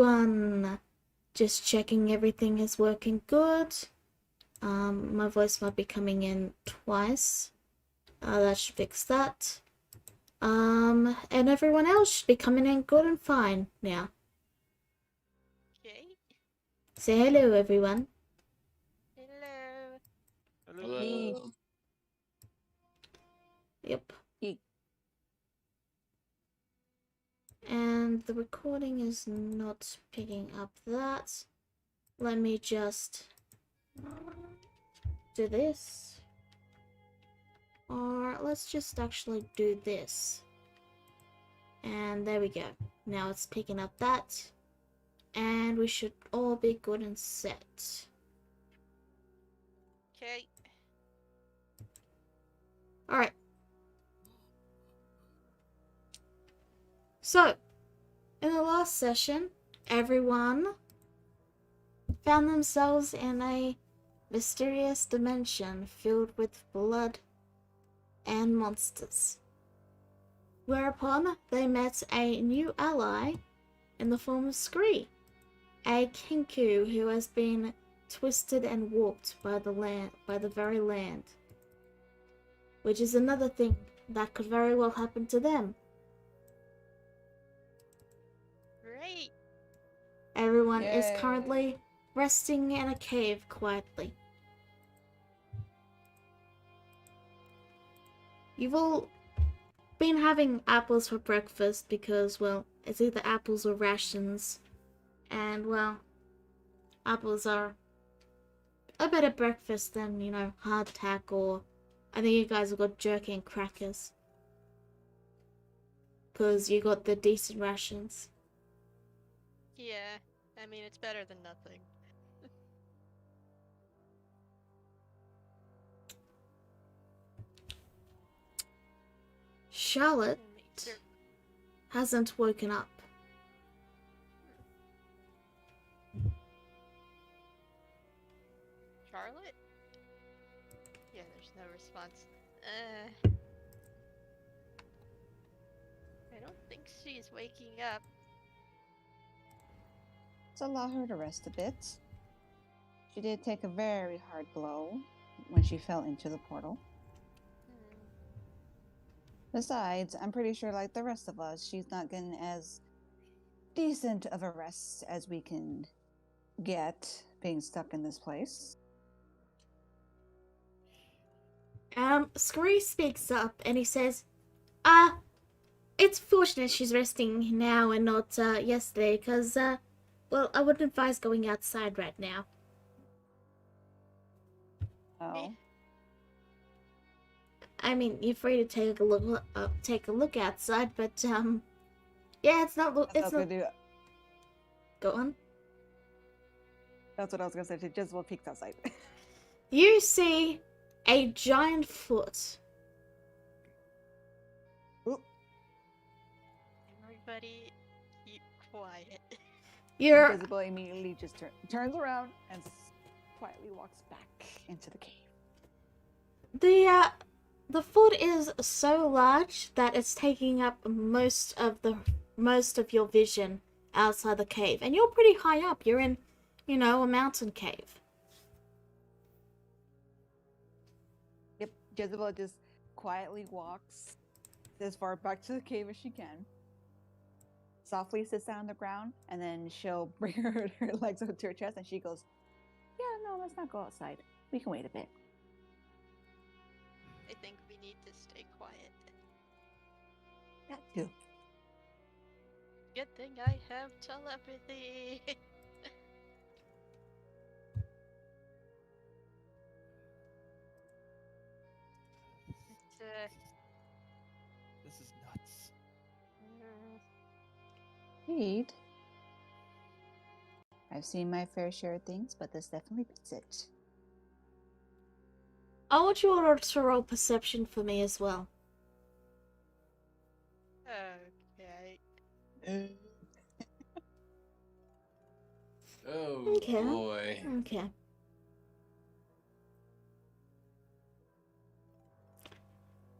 everyone. Just checking everything is working good. My voice might be coming in twice. That should fix that. And everyone else should be coming in good and fine now. Okay. Say hello, everyone. Hello. Hello. Yep. Eek. And the recording is not picking up that. Let me just do this. Or let's just actually do this. And there we go. Now it's picking up that. And we should all be good and set. Okay. Alright. So, in the last session, everyone found themselves in a mysterious dimension filled with blood and monsters. Whereupon they met a new ally in the form of Scree, a kinku who has been twisted and warped by the very land. Which is another thing that could very well happen to them. Great. Everyone Yay. is currently resting in a cave quietly. You've all been having apples for breakfast because, well, it's either apples or rations. And, well, apples are a better breakfast than, you know, hardtack, or I think you guys have got jerky and crackers. Because you got the decent rations. Yeah. I mean, it's better than nothing. Charlotte hasn't woken up. Charlotte? Yeah, there's no response. I don't think she's waking up. Let's allow her to rest a bit. She did take a very hard blow when she fell into the portal. Besides, I'm pretty sure, like the rest of us, she's not getting as decent of a rest as we can get being stuck in this place. Scree speaks up and he says, it's fortunate she's resting now and not, yesterday, because, well, I wouldn't advise going outside right now. Oh. I mean, you're free to take a look outside, but, yeah, it's not, it's not... Go on. That's what I was gonna say. She just well peeked outside. You see a giant foot. Oop. Everybody, keep quiet. You're... Visible immediately just turns around and quietly walks back into the cave. The foot is so large that it's taking up most of your vision outside the cave. And you're pretty high up. You're in, you know, a mountain cave. Yep, Jezebel just quietly walks as far back to the cave as she can. Softly sits down on the ground, and then she'll bring her legs up to her chest, and she goes, "Yeah, no, let's not go outside. We can wait a bit." I think we need to stay quiet. That too. Good thing I have telepathy. It's, This is nuts. Indeed. I've seen my fair share of things, but this definitely beats it. I want you all to roll perception for me as well. okay. Oh Okay. boy. Okay.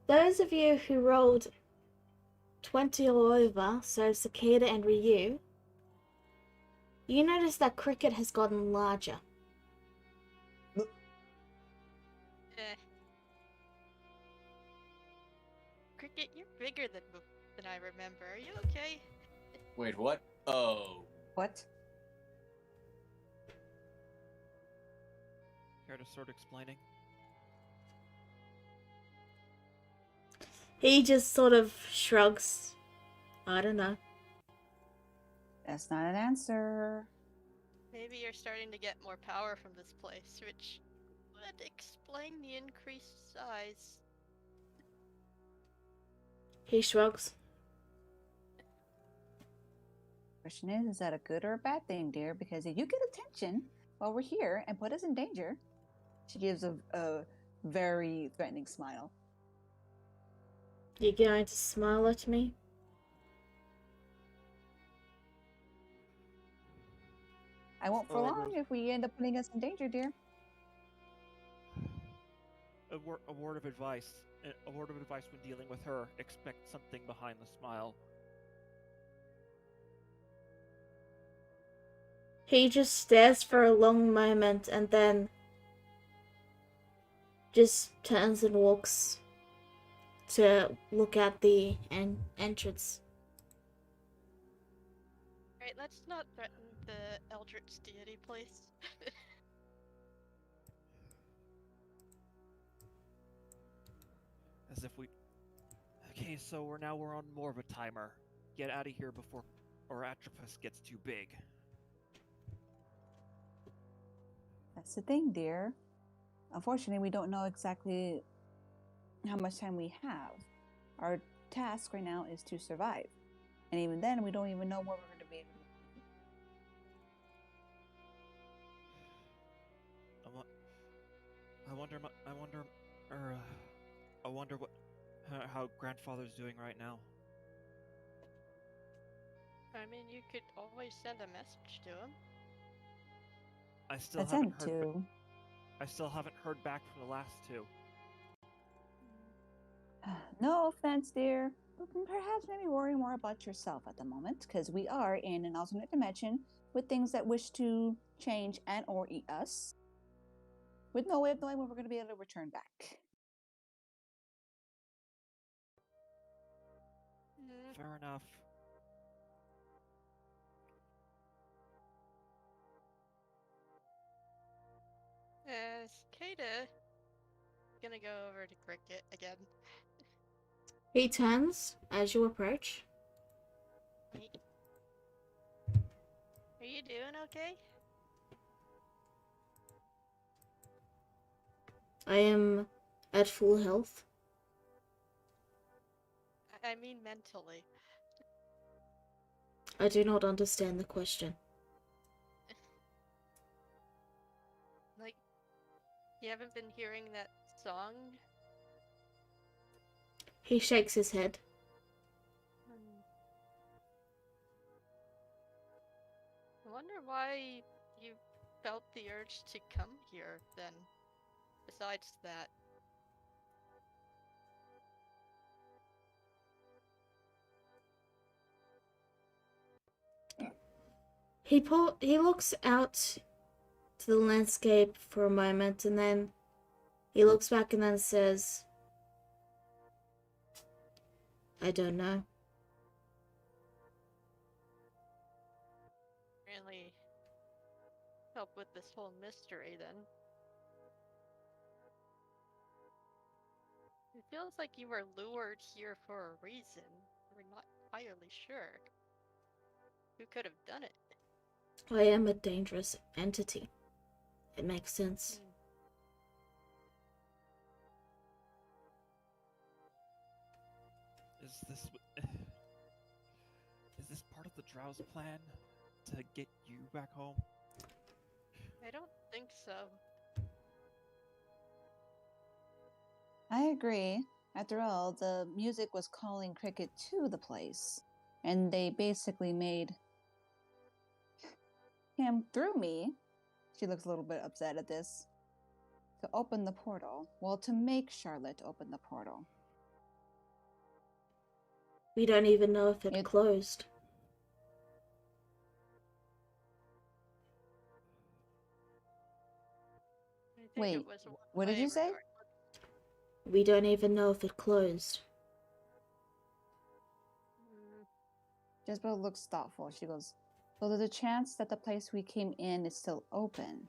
Those of you who rolled 20 or over, so Cicada and Ryu, You notice that Cricket has gotten larger. Eh. Cricket, you're bigger than I remember. Are you okay? Wait, what? Oh. What? Care to start explaining? He just sort of shrugs. I don't know. That's not an answer. Maybe you're starting to get more power from this place, which would explain the increased size. He shrugs. Question is that a good or a bad thing, dear? Because if you get attention while we're here and put us in danger, she gives a very threatening smile. You're going to smile at me? I won't for long if we end up putting us in danger, dear. A word of advice. A word of advice when dealing with her. Expect something behind the smile. He just stares for a long moment and then just turns and walks to look at the entrance. Right, let's not threaten the Eldritch deity place. As if we... Okay, so we're on more of a timer. Get out of here before or Atropus gets too big. That's the thing, dear. Unfortunately, we don't know exactly how much time we have. Our task right now is to survive. And even then, we don't even know what we're going to be able to I wonder what, how grandfather's doing right now. I mean, you could always send a message to him. I still attempt to. I still haven't heard back from the last two. No offense, dear. But perhaps maybe worry more about yourself at the moment, because we are in an alternate dimension with things that wish to change and or eat us, with no way of knowing when we're going to be able to return back. Fair enough. Kata gonna go over to Cricket again. He turns as you approach. Are you doing okay? I am at full health. I mean mentally. I do not understand the question. Like, you haven't been hearing that song? He shakes his head. I wonder why you felt the urge to come here then, besides that. He looks out to the landscape for a moment and then he looks back and then says, I don't know. Really help with this whole mystery then. It feels like you were lured here for a reason. We're not entirely sure. Who could have done it? I am a dangerous entity. It makes sense. Is this part of the Drow's plan to get you back home? I don't think so. I agree. After all, the music was calling Cricket to the place, and they basically made him, through me, she looks a little bit upset at this, to open the portal. Well, to make Charlotte open the portal. We don't even know if it closed. think Wait, it was one what did way you say? regardless. We don't even know if it closed. Mm, Jezebel looks thoughtful. She goes, so there's a chance that the place we came in is still open.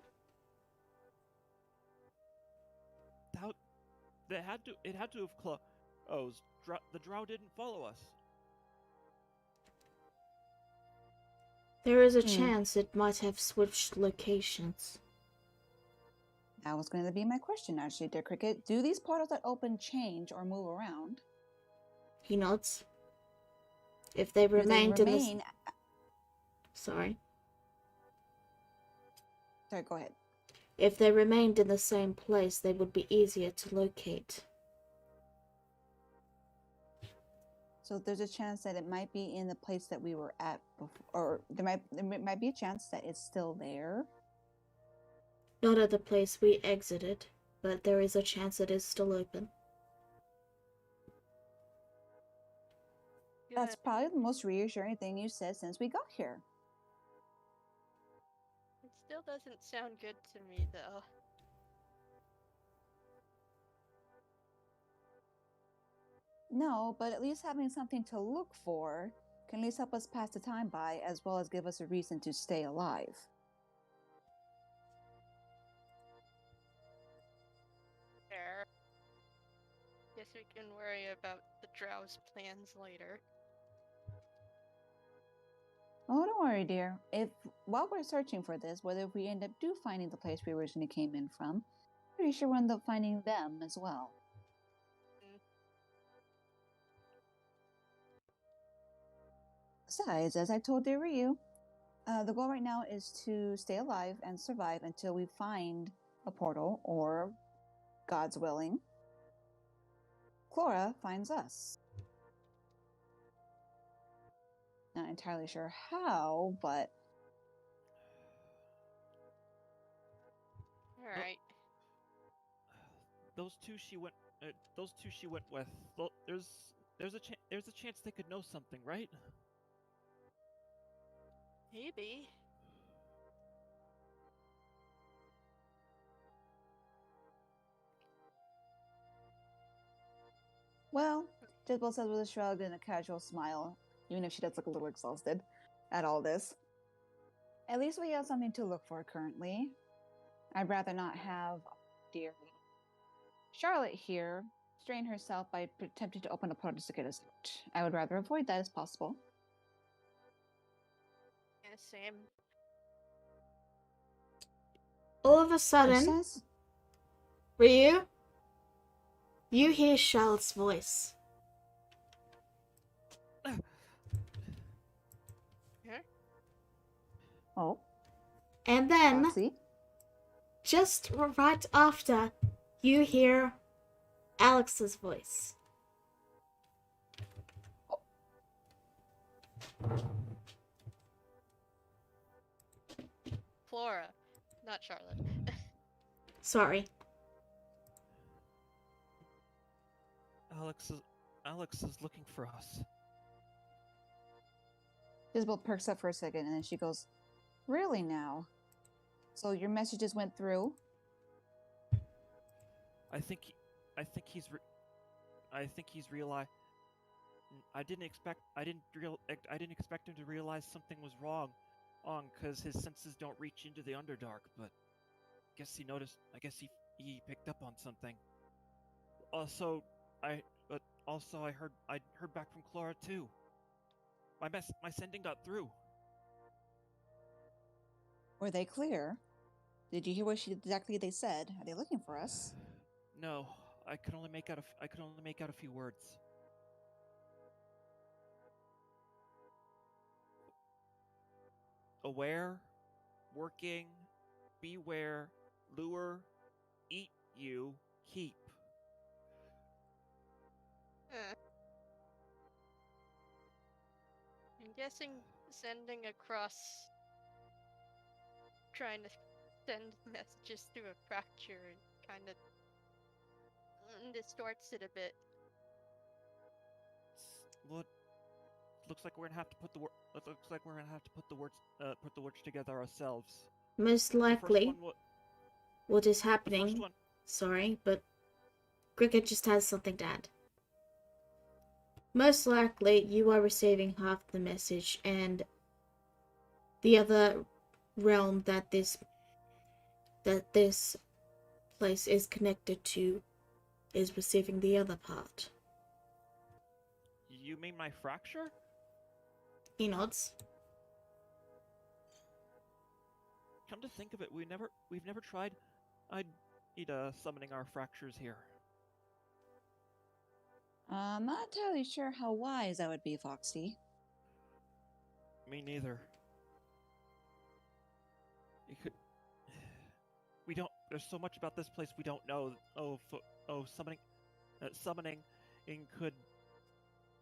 How? It had to have closed. The drow didn't follow us. There is a Hmm. chance it might have switched locations. That was going to be my question, actually, dear Cricket. Do these portals that open change or move around? He nods. If they Do they remained in remain? this... Sorry. Sorry, go ahead. If they remained in the same place, they would be easier to locate. So there's a chance that it might be in the place that we were at before, or there might be a chance that it's still there. Not at the place we exited, but there is a chance it is still open. That's good. probably the most reassuring thing you said since we got here. It still doesn't sound good to me, though. No, but at least having something to look for can at least help us pass the time by, as well as give us a reason to stay alive. Fair. Guess we can worry about the drow's plans later. Oh, don't worry, dear. If while we're searching for this, whether we end up finding the place we originally came in from, pretty sure we'll end up finding them as well. Mm. Besides, as I told dear Ryu, the goal right now is to stay alive and survive until we find a portal, or, God's willing, Clara finds us. Not entirely sure how, but Alright. Those two she went. Those two she went with. There's a chance they could know something, right? Maybe. well, Jezebel says with a shrug and a casual smile, even if she does look a little exhausted at all this. At least we have something to look for currently. I'd rather not have dear Charlotte here strain herself by attempting to open a portal to get us out. I would rather avoid that as possible. Yeah, same. All of a sudden, Besides, Ryu, you hear Charlotte's voice. oh, And then, Foxy. just right after, you hear Alex's voice. Flora, not Charlotte. Sorry. Alex is looking for us. Jezebel perks up for a second and then she goes, really now? So your messages went through? I think he's realized. I didn't expect him to realize something was wrong, because his senses don't reach into the Underdark. But guess he noticed. I guess he picked up on something. Also, I heard back from Clara too. My sending got through. Were they clear? Did you hear what exactly they said? Are they looking for us? No, I could only make out a few words. Aware, working, beware, lure, eat you, keep. Huh. I'm guessing sending across, trying to send messages through a fracture kind of distorts it a bit. Well, looks like we're gonna have to put the words together ourselves. Most The first likely. one what is The first happening. one. Sorry, but Cricket just has something to add. Most likely, you are receiving half the message, and the other realm that this place is connected to is receiving the other part. You mean my fracture? He nods. Come to think of it, we've never tried. I'd summoning our fractures here. I'm not entirely sure how wise that would be, Foxy. Me neither. It could. We don't. There's so much about this place we don't know. Summoning, could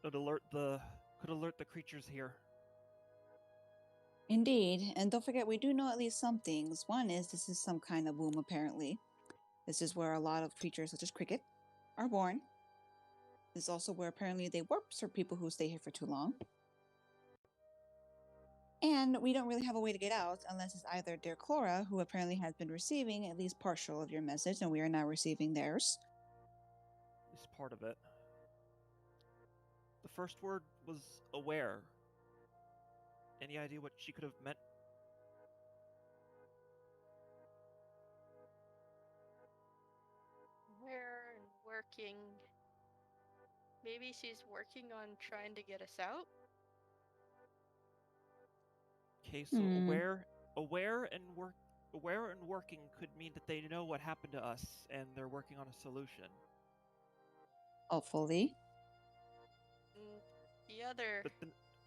alert the creatures here. Indeed, and don't forget, we do know at least some things. One is this is some kind of womb, apparently. This is where a lot of creatures, such as Cricket, are born. This is also where apparently they warp for people who stay here for too long. And we don't really have a way to get out unless it's either dear Clora, who apparently has been receiving at least partial of your message, and we are now receiving theirs. This part of it. The first word was aware. Any idea what she could have meant? Where and working. Maybe she's working on trying to get us out? Okay, so aware and working could mean that they know what happened to us and they're working on a solution. Hopefully. The other. But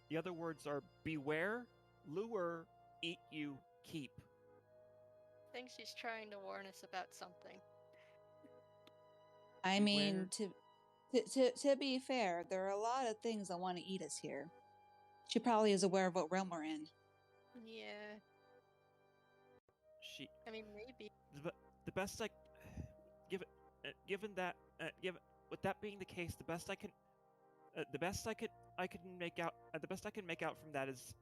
the other words are beware, lure, eat you, keep. I think she's trying to warn us about something. I mean, Beware. to be fair, there are a lot of things that want to eat us here. She probably is aware of what realm we're in. Yeah. She. I mean, maybe. The best I given that with that being the case, the best I can make out from that is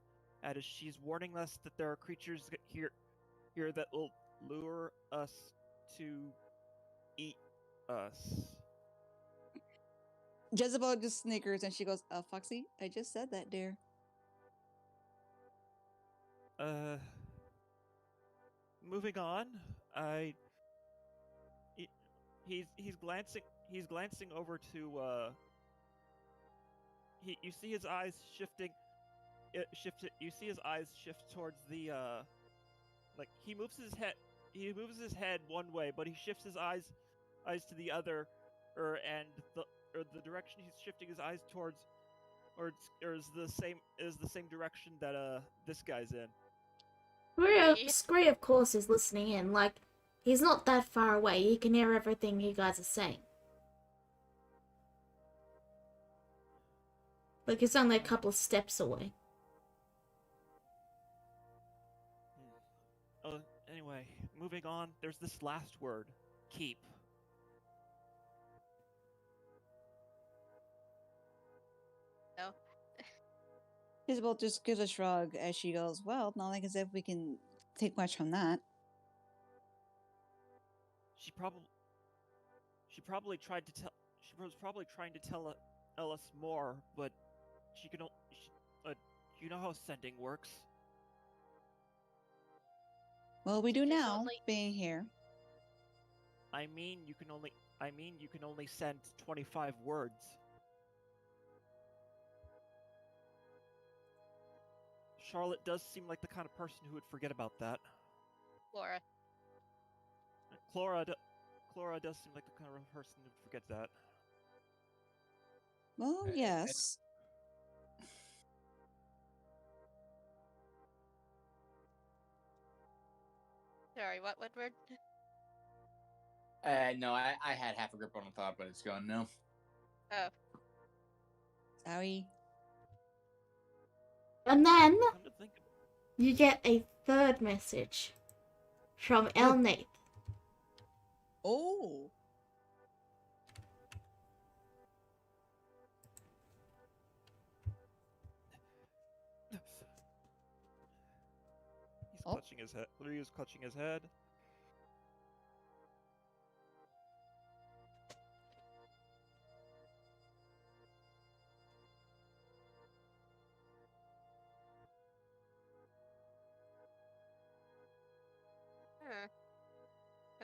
she's warning us that there are creatures here that will lure us to eat us. Jezebel just snickers and she goes, Foxy, I just said that, dear. Moving on. He's glancing over to you see his eyes shifting. You see his eyes shift towards the like he moves his head one way, but he shifts his eyes to the other, and the direction he's shifting his eyes towards or is the same direction that this guy's in. Scree, of course, is listening in. Like, he's not that far away. He can hear everything you guys are saying. Like, he's only a couple of steps away. Anyway, moving on. There's this last word, keep. No. Jezebel just gives a shrug as she goes, well, not like as if we can take much from that. She probably tried to tell. She was probably trying to tell us more, but she can. You know how sending works. Well, we do She can now, only- being here. I mean, you can only send 25 words. Charlotte does seem like the kind of person who would forget about that. Laura. Clora does seem like the kind of person who'd forget that. Well, yes. Sorry, what word? No, I had half a grip on the thought, but it's gone now. Oh. Sorry. And then Come to think of it, you get a third message from Elnath. Oh. he's clutching his head. He is clutching his head.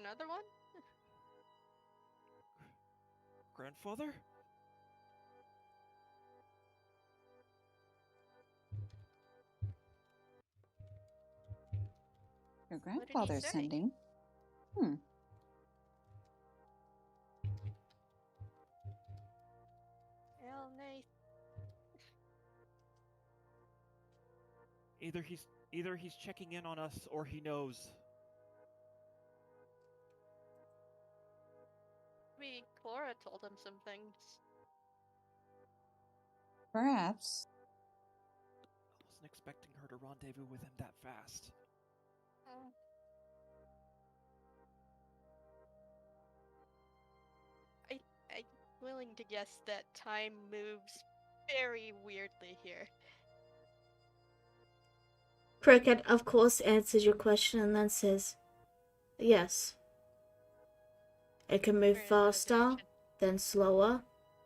another one? Grandfather? Your What did he grandfather's say? sending. Elnath. Either he's checking in on us or he knows. Maybe Clara told him some things. Perhaps. I wasn't expecting her to rendezvous with him that fast. Oh. I'm willing to guess that time moves very weirdly here. Cricket, of course, answers your question and then says, yes. It can move We're in another faster, direction. then slower,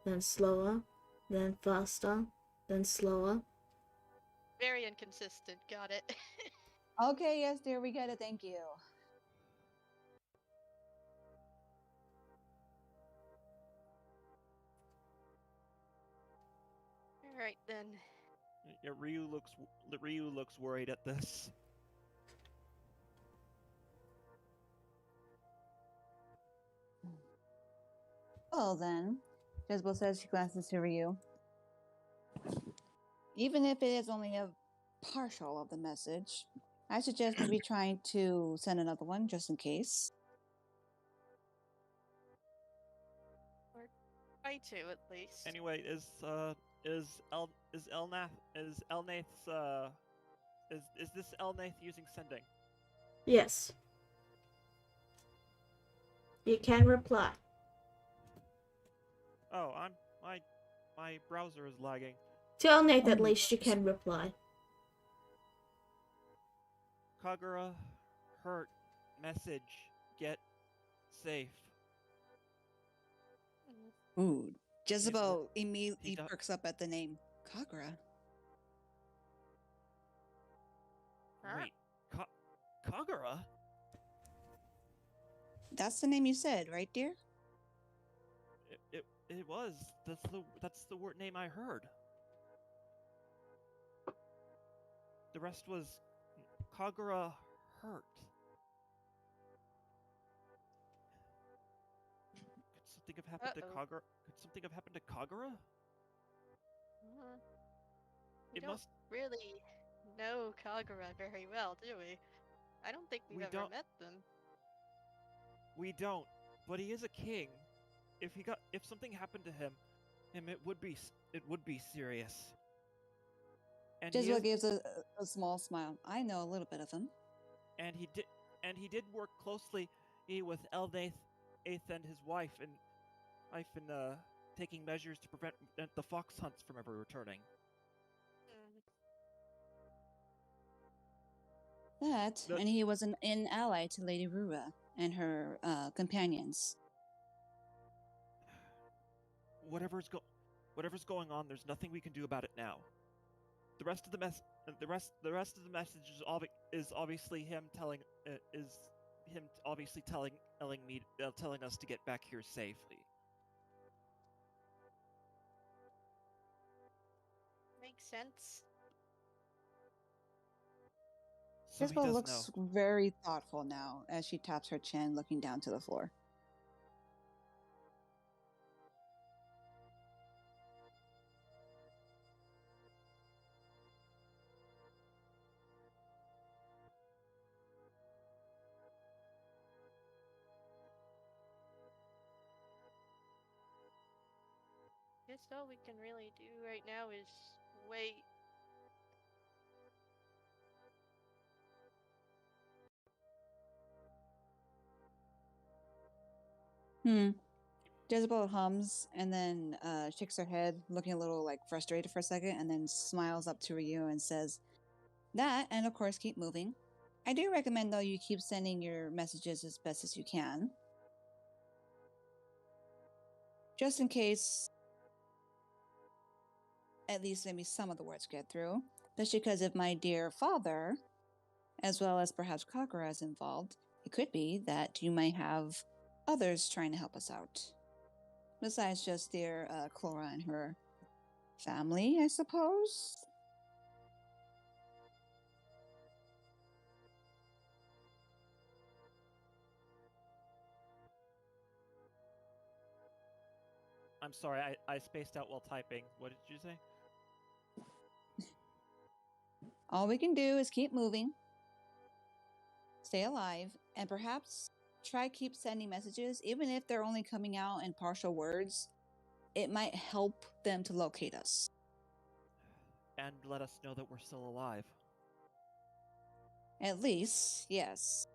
then slower, then faster, then slower. Very inconsistent. Got it. Okay, yes, dear, we get it. Thank you. All right then. Yeah, Ryu looks worried at this. Well then, Jezebel says she glances to Ryu. Even if it is only a partial of the message, I suggest maybe trying to send another one just in case. Or try to at least. Anyway, is this Elnath using sending? Yes. You can reply. Oh, my browser is lagging. To Elnath, at least you can reply. Kagura, hurt, message, get safe. Ooh, Jezebel he immediately do- perks up at the name Kagura. Huh? Wait, Kagura? That's the name you said, right, dear? It was. That's the word name I heard. The rest was Kagura hurt. Could something have happened to Uh-oh. Kagura? Could something have happened to Kagura? We It don't must. really know Kagura very well, do we? I don't think we've We ever don't- met them. We don't. But he is a king. If something happened to him, it would be serious. And Jezebel gives a small smile. I know a little bit of him. and he did work closely with Elnath and his wife in taking measures to prevent the fox hunts from ever returning. That, and he was an ally to Lady Rura and her companions. Whatever's going on, there's nothing we can do about it now. The rest of the message is obviously him telling telling us to get back here safely. Makes sense. So he Jezebel does looks know. very thoughtful now as she taps her chin, looking down to the floor. Guess all we can really do right now is wait. Jezebel hums and then shakes her head, looking a little like frustrated for a second, and then smiles up to Ryu and says, "That, and of course, keep moving. I do recommend, though, you keep sending your messages as best as you can. Just in case at least maybe some of the words get through. Especially because if my dear father, as well as perhaps Kagura, is involved, it could be that you might have others trying to help us out. Besides just dear Clara and her family, I suppose. I'm sorry, I spaced out while typing. What did you say? All we can do is keep moving, stay alive, and perhaps try keep sending messages, even if they're only coming out in partial words. It might help them to locate us. And let us know that we're still alive. At least, yes.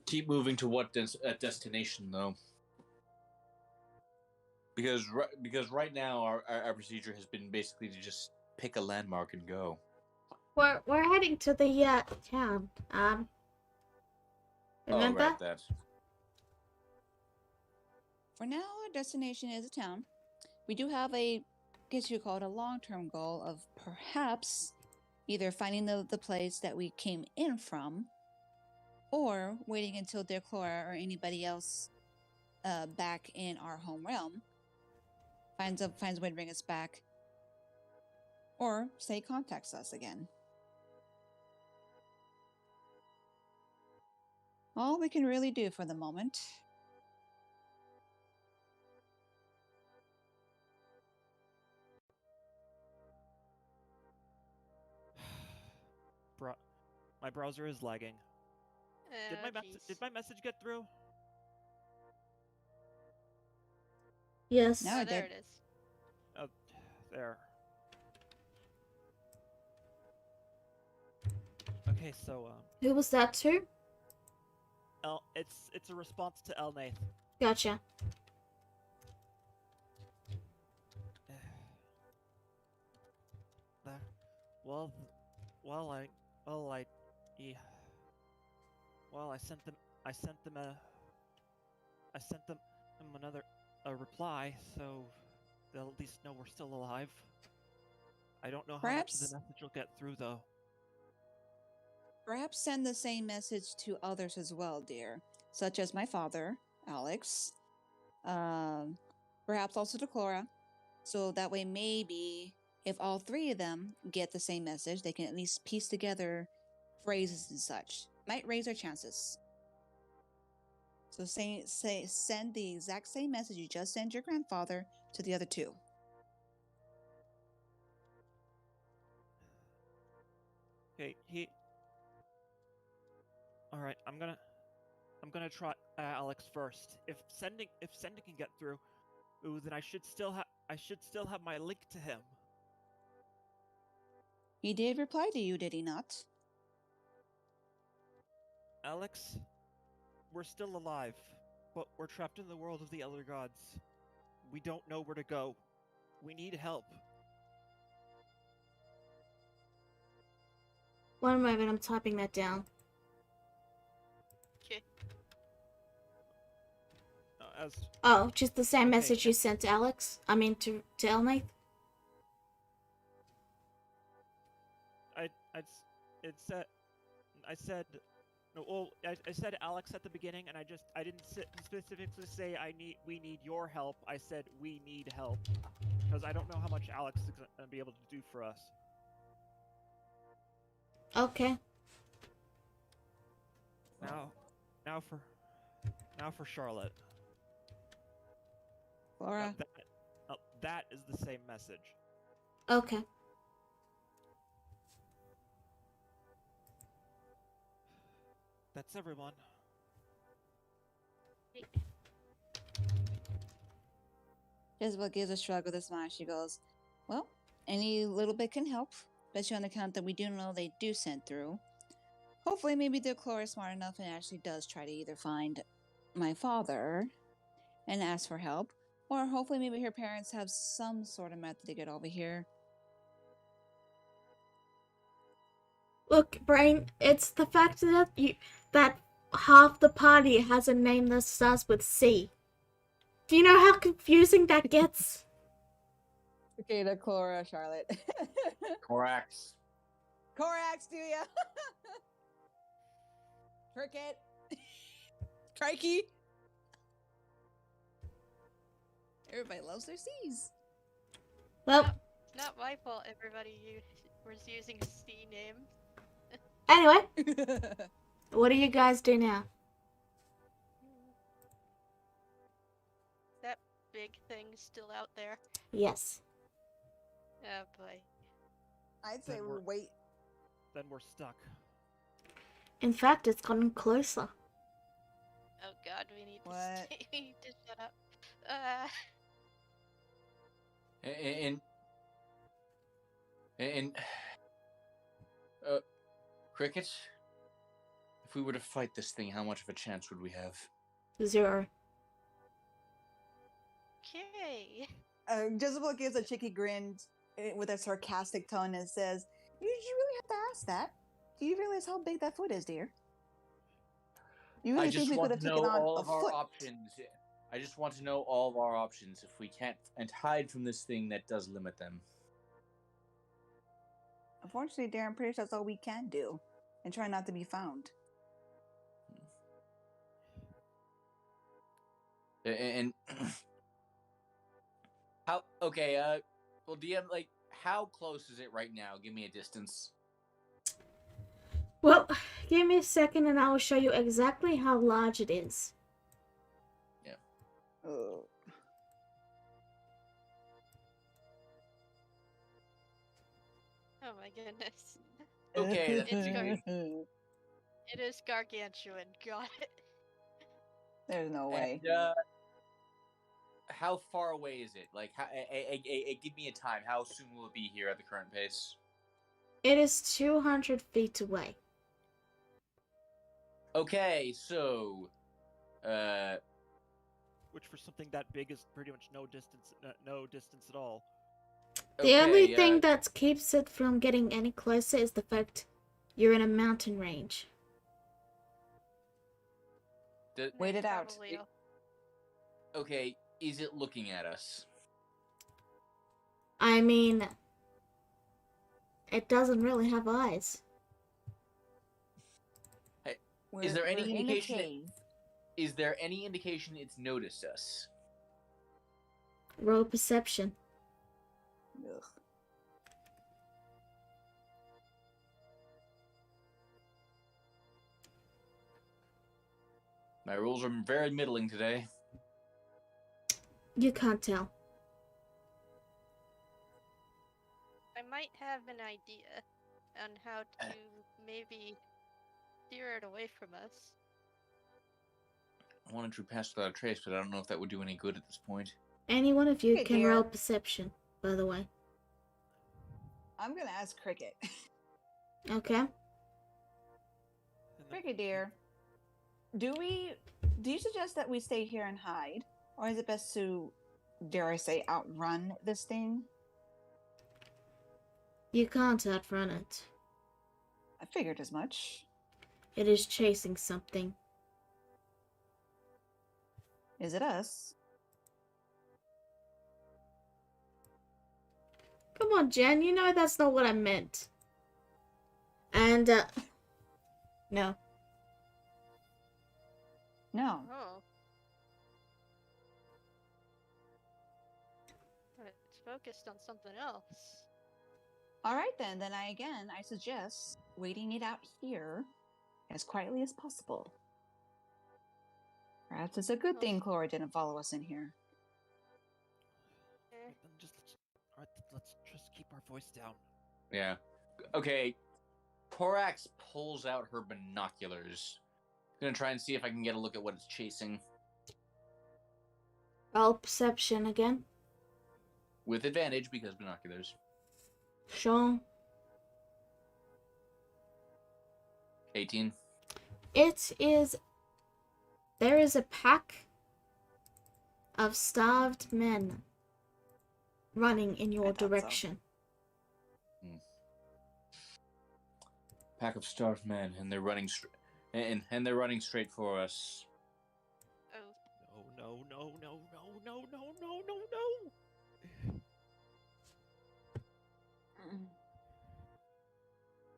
Keep moving to what destination, though? Because right now our procedure has been basically to just pick a landmark and go. We're heading to the town. Remember? Oh, right, that. For now, our destination is a town. We do have a, guess you call it a long-term goal of perhaps either finding the place that we came in from, or waiting until dear Clara or anybody else back in our home realm finds a way to bring us back, or say contacts us again. All we can really do for the moment. My browser is lagging. Did jeez. my message get through? Yes. Now I There did. it is. Oh, there. Okay, so Who was that to? it's a response to Elnath. Gotcha. There. Well, yeah. Well, I sent them another reply, so they'll at least know we're still alive. I don't know how much of Perhaps- the message will get through, though. Perhaps send the same message to others as well, dear, such as my father, Alex. Perhaps also to Clara. So that way, maybe if all three of them get the same message, they can at least piece together phrases and such. Might raise our chances. So send the exact same message you just sent your grandfather to the other two. Okay, All right, I'm gonna try Alex first. If sending can get through, ooh, then I should still have my link to him. He did reply to you, did he not? Alex, we're still alive, but we're trapped in the world of the Elder Gods. We don't know where to go. We need help. One moment, I'm typing that down. Okay. As Oh, just the same Okay, message you sent to Alex? I mean, to Elnath? I said no. Well, I said Alex at the beginning, and I didn't specifically say we need your help. I said we need help because I don't know how much Alex is gonna be able to do for us. Okay. Now for Charlotte. Clara? That is the same message. Okay. That's everyone. Jezebel gives a shrug with a smile. She goes, well, any little bit can help, especially on account that we do know they do send through. Hopefully, maybe the Clara is smart enough and actually does try to either find my father and ask for help, or hopefully maybe her parents have some sort of method to get over here. Look, Brain, it's the fact that half the party has a name that starts with C. Do you know how confusing that gets? Okay, to Clara, Charlotte. Corax. Corax, do ya? Cricket. Crikey! Everybody loves their C's. Well, It's not my fault everybody was using a C name. anyway, what do you guys do now? That big thing still out there. Yes. Oh boy. I'd say Then we wait. Then we're stuck. In fact, it's gotten closer. Oh god, we need What? to stay. We need to shut up. And Cricket, if we were to fight this thing, how much of a chance would we have? 0. Okay. Jezebel gives a cheeky grin with a sarcastic tone and says, you really have to ask that. Do you realize how big that foot is, dear? You I really think just we could want have to taken know on all a of our foot? options. I just want to know all of our options if we can't and hide from this thing that does limit them. Unfortunately, dear, I'm pretty sure that's all we can do. And try not to be found. And how? Okay. Well, DM, like, how close is it right now? Give me a distance. Well, give me a second and I will show you exactly how large it is. Oh. Oh my goodness. Okay. It is gargantuan. Got it. There's no way. And, how far away is it? Like, give me a time. How soon will it be here at the current pace? It is 200 feet away. Okay, so, Which for something that big is pretty much no distance at all. The only okay, thing that keeps it from getting any closer is the fact you're in a mountain range. Wait it out. Probably okay, is it looking at us? I mean, it doesn't really have eyes. Is there any we're in a indication that- cave. Is there any indication it's noticed us? Roll perception. Ugh. My rules are very middling today. You can't tell. I might have an idea on how to maybe steer it away from us. I wanted to pass without a trace, but I don't know if that would do any good at this point. Any one of you Hey, can dear. roll perception, by the way. I'm gonna ask Cricket. Okay? And then- Cricket, dear. Do you suggest that we stay here and hide? Or is it best to, dare I say, outrun this thing? You can't outrun it. I figured as much. It is chasing something. Is it us? Come on, Jen, you know that's not what I meant. And, no. No. Oh. It's focused on something else. All right then. I suggest waiting it out here as quietly as possible. Perhaps it's a good thing Chlora didn't follow us in here. Okay. Then let's just keep our voice down. Yeah. Okay. Korax pulls out her binoculars. Gonna try and see if I can get a look at what it's chasing. Roll perception again. With advantage, because binoculars. Sure. 18. It is... There is a pack of starved men running in I your thought so. direction. Pack of starved men, and they're running and they're running straight for us. Oh. No.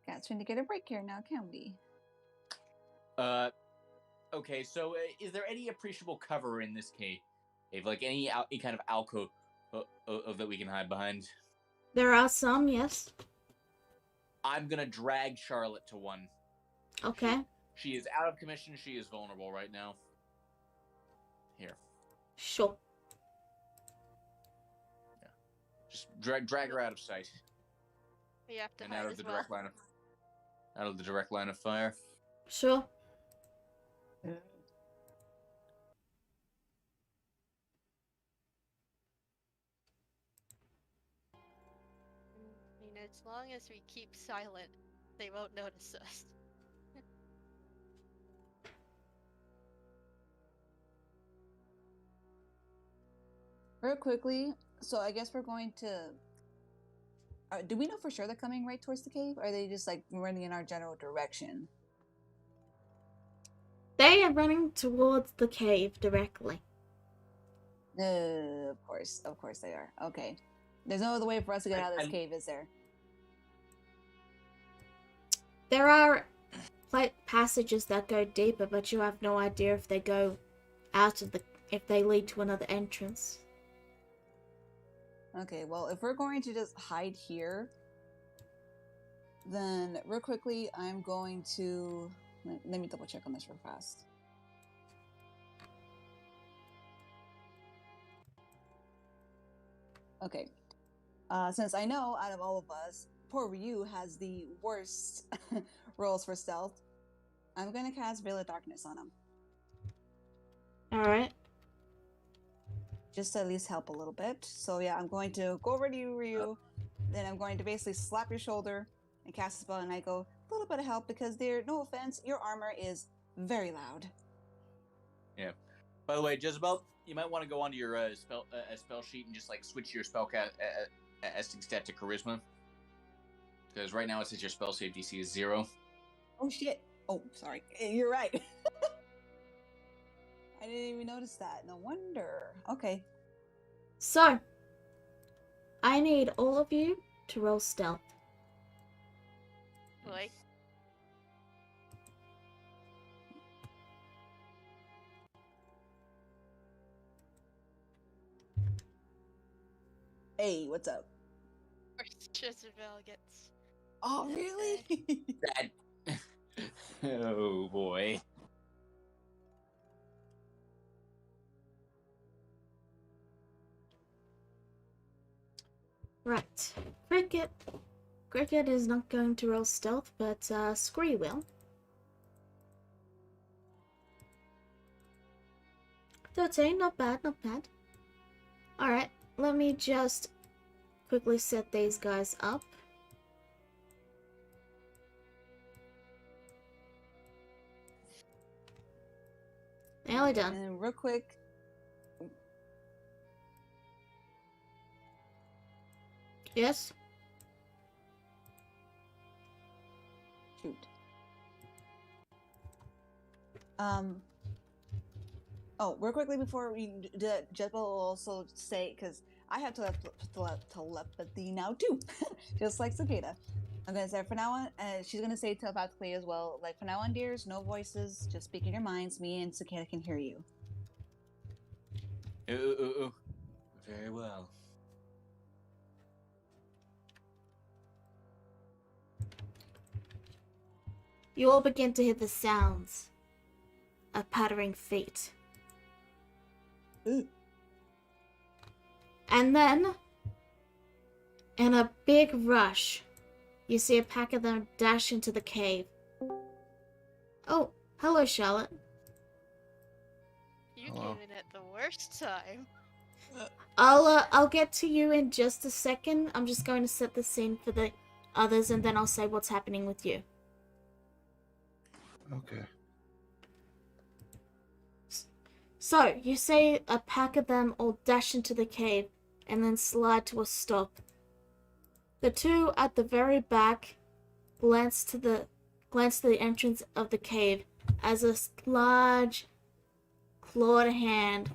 Can't seem to get a break here now, can we? Okay, so is there any appreciable cover in this cave? Like any kind of alcove that we can hide behind? There are some, yes. I'm gonna drag Charlotte to one. Okay. She is out of commission. She is vulnerable right now. Here, Sure. just drag her out of sight We have to and hide out of as the well. direct line of fire. Sure. I mean, as long as we keep silent, they won't notice us. Real quickly, so I guess we're going to. Do we know for sure they're coming right towards the cave? Or are they just like running in our general direction? They are running towards the cave directly. Of course they are. Okay, there's no other way for us to get out of this cave, is there? There are passages that go deeper, but you have no idea if they go out of if they lead to another entrance. Okay, well, if we're going to just hide here, then real quickly, I'm going to let me double check on this real fast. Okay, since I know out of all of us, poor Ryu has the worst rolls for stealth, I'm gonna cast Veil of Darkness on him. Alright. Just to at least help a little bit. So yeah, I'm going to go over to you, Ryu. Then I'm going to basically slap your shoulder and cast a spell, and I go, a little bit of help because no offense, your armor is very loud. Yeah. By the way, Jezebel, you might want to go onto your spell sheet and just like switch your casting stat to charisma, because right now it says your spell save DC is 0. Oh shit! Oh, sorry. You're right. I didn't even notice that. No wonder. Okay. So, I need all of you to roll stealth. Boy. Hey, what's up? First Jezebel gets. Oh, really? That. Oh boy. Right. Cricket is not going to roll stealth, but Scree will. 13, not bad, not bad. Alright, let me just quickly set these guys up. Nearly done. And real quick. Yes? Shoot. Oh, real quickly before we do that, Jezebel will also say, because I have telepathy now too, just like Cicada. I'm gonna say from now on, she's gonna say telepathically as well. Like from now on, dears, no voices, just speak in your minds. Me and Cicada can hear you. Ooh. Very well. You all begin to hear the sounds of pattering feet. Ooh. And then, in a big rush, you see a pack of them dash into the cave. Oh, hello, Charlotte. You Hello. came in at the worst time. I'll get to you in just a second. I'm just going to set the scene for the others, and then I'll say what's happening with you. Okay. So, you see a pack of them all dash into the cave and then slide to a stop. The two at the very back glance to the entrance of the cave as a large clawed hand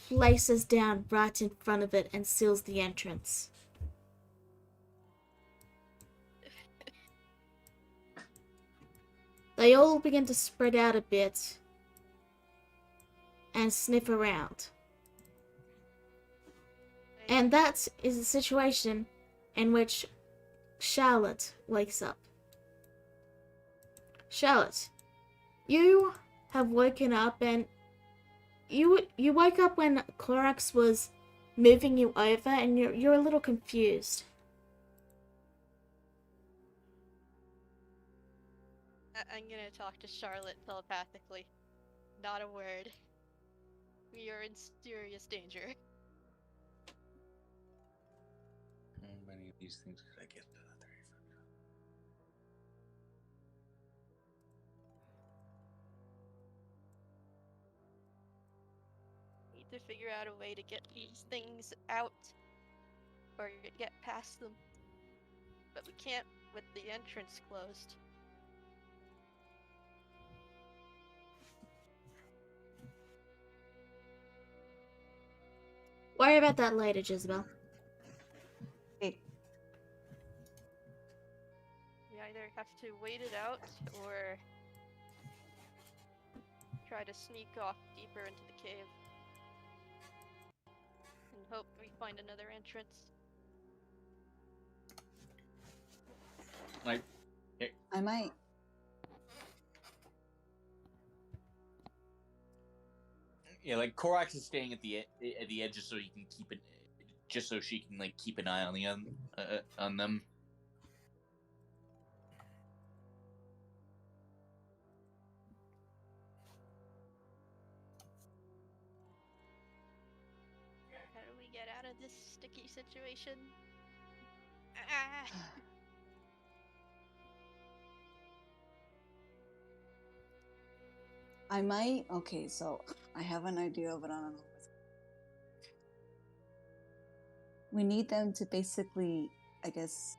places down right in front of it and seals the entrance. They all begin to spread out a bit and sniff around. Okay. And that is a situation in which Charlotte wakes up. Charlotte, you have woken up and you woke up when Clorox was moving you over and you're a little confused. I'm gonna talk to Charlotte telepathically. Not a word. We are in serious danger. How many of these things could I get to the 35? Need to figure out a way to get these things out. Or get past them. But we can't with the entrance closed. Worry about that later, Jezebel. Hey, We either have to wait it out or try to sneak off deeper into the cave. And hope we find another entrance. Like, I might. yeah, like Korax is staying at the edge just so he can keep it, just so she can like keep an eye on on them. How do we get out of this sticky situation? Ah! I might. Okay, so I have an idea, but I don't know. We need them to basically, I guess.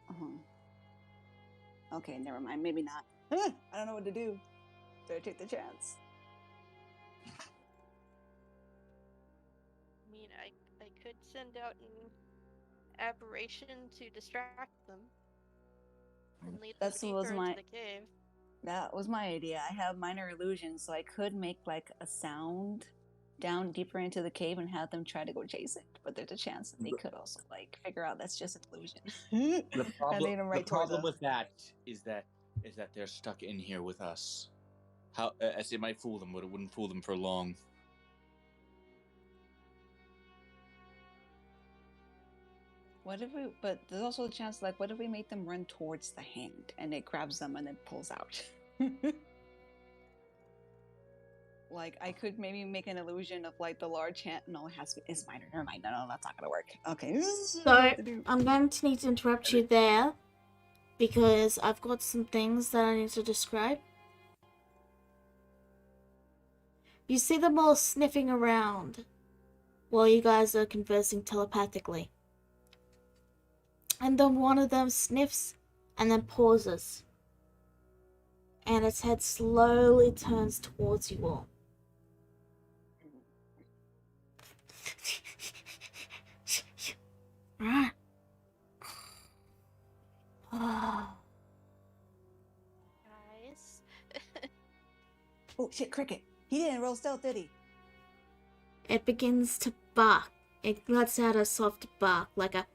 Okay, never mind. Maybe not. I don't know what to do. Better take the chance. I mean, I could send out an aberration to distract them. And lead them That deeper was my. into the cave. That was my idea. I have minor illusions, so I could make like a sound down deeper into the cave and have them try to go chase it. But there's a chance that they could also like figure out that's just an illusion. The problem, lead 'em right the towards problem us. with that is that they're stuck in here with us. How as it might fool them, but it wouldn't fool them for long. What if we? But there's also a chance, like, what if we make them run towards the hand and it grabs them and then pulls out? Like, I could maybe make an illusion of like the large hand. No, it has to be. It's minor. Never mind. No, that's not gonna work. Okay. So, I'm going to need to interrupt you there because I've got some things that I need to describe. You see them all sniffing around while you guys are conversing telepathically. And then one of them sniffs and then pauses. And its head slowly turns towards you all. Right. Guys. Oh shit, cricket. He didn't roll stealth, did he? It begins to bark. It lets out a soft bark, like a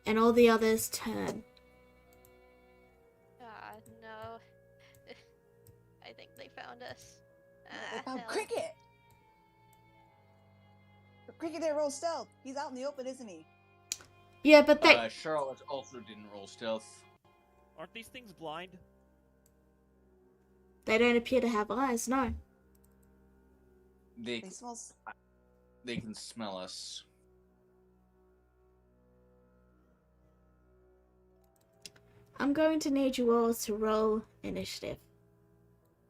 and all the others turn. No. I think they found us. They found Hell. cricket. Cricket didn't roll stealth. He's out in the open, isn't he? Yeah, but they Charlotte also didn't roll stealth. Aren't these things blind? don't appear to have eyes, no. They They smell. they can smell us. I'm going to need you all to roll initiative.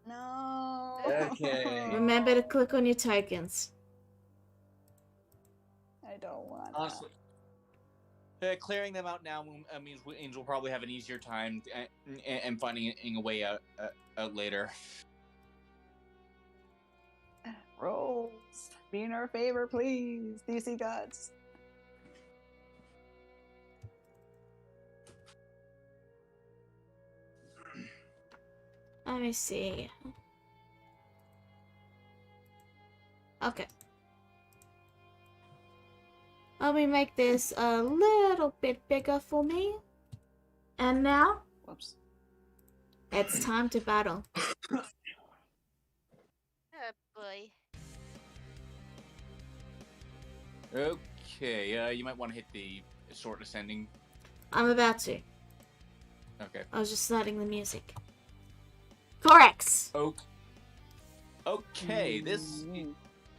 No. Okay. Remember to click on your tokens. I don't want. Honestly, clearing them out now means we'll probably have an easier time and finding a way out later. Rolls. Be in our favor, please. DC gods. Let me see. Okay. Let me make this a little bit bigger for me. And now, Whoops. it's time to battle. Oh boy. Okay, you might want to hit the sword ascending. I'm about to. Okay. I was just starting the music. Correct. Okay, this Mm.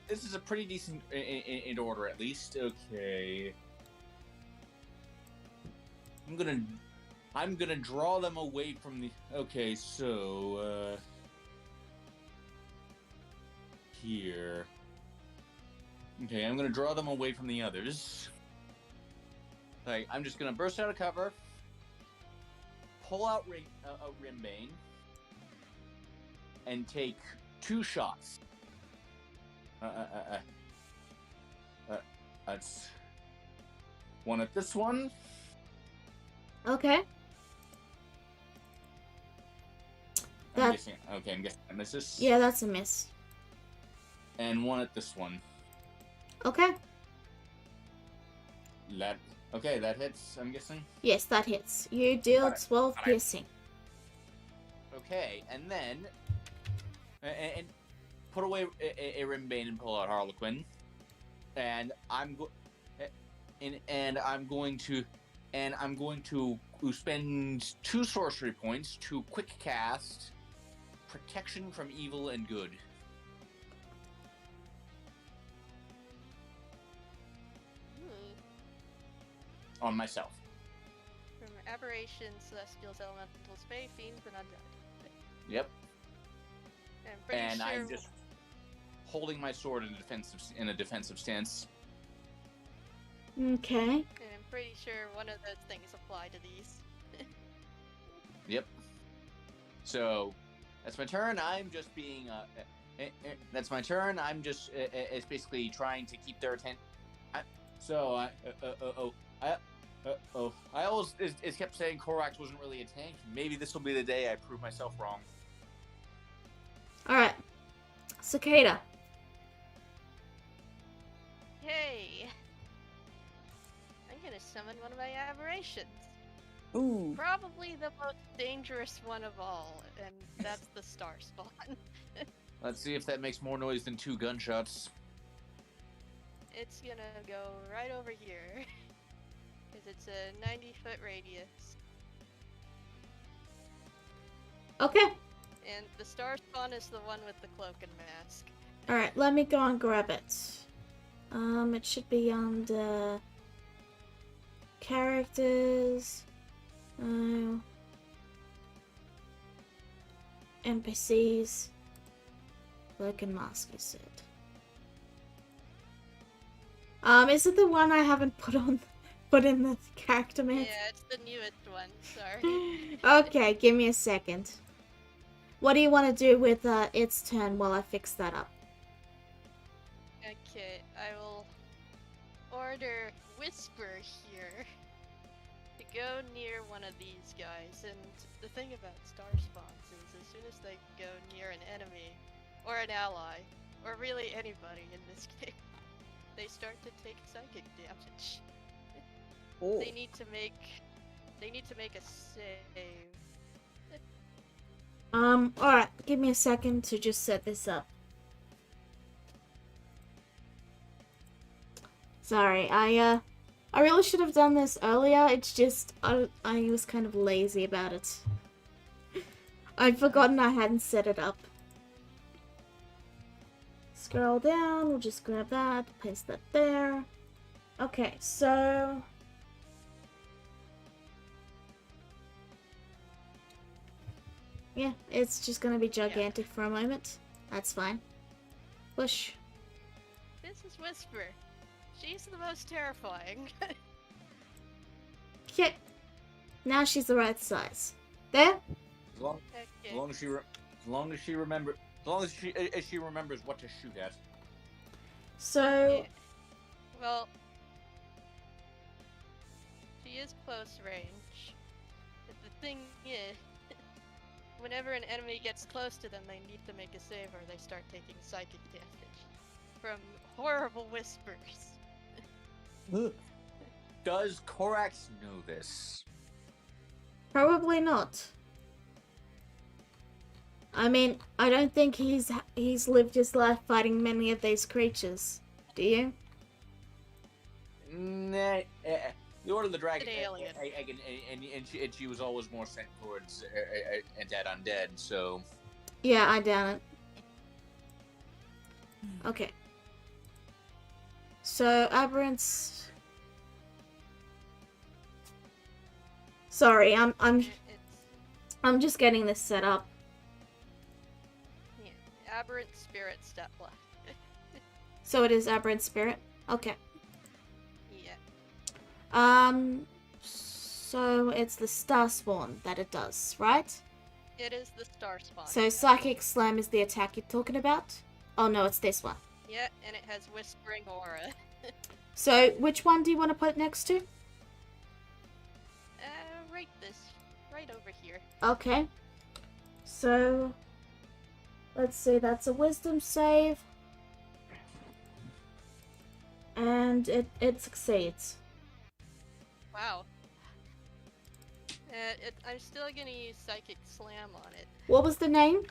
is a pretty decent in order at least. Okay. I'm gonna draw them away from the. Okay, so here. Okay, I'm gonna draw them away from the others. Like, I'm just gonna burst out of cover, pull out Rimbane, and take 2 shots. That's one at this one. Okay. I'm guessing I miss this. Yeah, that's a miss. And one at this one. Okay. That hits, I'm guessing. Yes, that hits. You deal Got it. 12 Got it. piercing. Okay, and then and put away a Rimbane and pull out Harlequin, and I'm going to spend 2 sorcery points to quick cast Protection from Evil and Good. On myself. From aberrations, celestials, elementals, fae, fiends, and undead. Yep. And I'm pretty And sure I'm just holding my sword in a defensive stance. Okay. And I'm pretty sure one of those things apply to these. Yep. So that's my turn. I'm just being that's my turn. I'm just it's basically trying to keep their attention. I always kept saying Korax wasn't really a tank. Maybe this will be the day I prove myself wrong. Alright. Cicada. Hey! I'm gonna summon one of my aberrations. Ooh. Probably the most dangerous one of all, and that's the Star Spawn. Let's see if that makes more noise than 2 gunshots. It's gonna go right over here. Because it's a 90-foot radius. Okay. And the Star Spawn is the one with the cloak and mask. Alright, let me go and grab it. It should be under characters. NPCs. Cloak and mask, you said. Is it the one I haven't put in the character map? Yeah, it's the newest one, sorry. Okay, give me a second. What do you want to do with its turn while I fix that up? Okay, I will order Whisper here to go near one of these guys. And the thing about Star Spawns is as soon as they go near an enemy, or an ally, or really anybody in this game, they start to take psychic damage. Oh. They need to make a save. Alright, give me a second to just set this up. Sorry, I really should have done this earlier, it's just, I was kind of lazy about it. I'd forgotten I hadn't set it up. Scroll down, we'll just grab that, paste that there. Okay, so... yeah, it's just gonna be gigantic for a moment. That's fine. Push. This is Whisper. She's the most terrifying. Okay. Now she's the right size. There? As long as she remembers what to shoot at. So... Yeah. Well, she is close range. But the thing is, whenever an enemy gets close to them, they need to make a save or they start taking psychic damage. from horrible whispers. Does Korax know this? Probably not. I mean, I don't think he's lived his life fighting many of these creatures. Do you? Nah, the Order of the Dragon, An alien. and she was always more sent towards dead undead. So Yeah, I doubt it. Okay. So aberrants. Sorry, I'm just getting this set up. Yeah, aberrant spirit step left. So it is aberrant spirit. Okay. Yeah. So it's the star spawn that it does, right? It is the star spawn. So psychic slam is the attack you're talking about? Oh no, it's this one. Yeah, and it has whispering aura. So which one do you want to put next to? Right over here. Okay. So let's see, that's a wisdom save. And it succeeds. Wow. I'm still gonna use psychic slam on it. What was the name?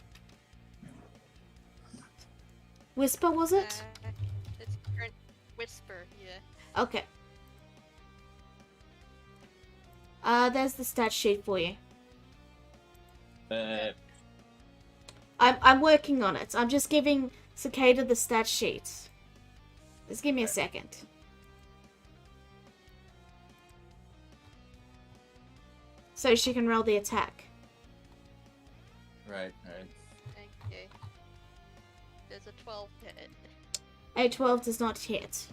Whisper, was it? It's current whisper, yeah. Okay. There's the stat sheet for you. I'm working on it. I'm just giving Cicada the stat sheet. Just give me a second. So she can roll the attack. right. Okay. There's a 12 hit. A 12 does not hit.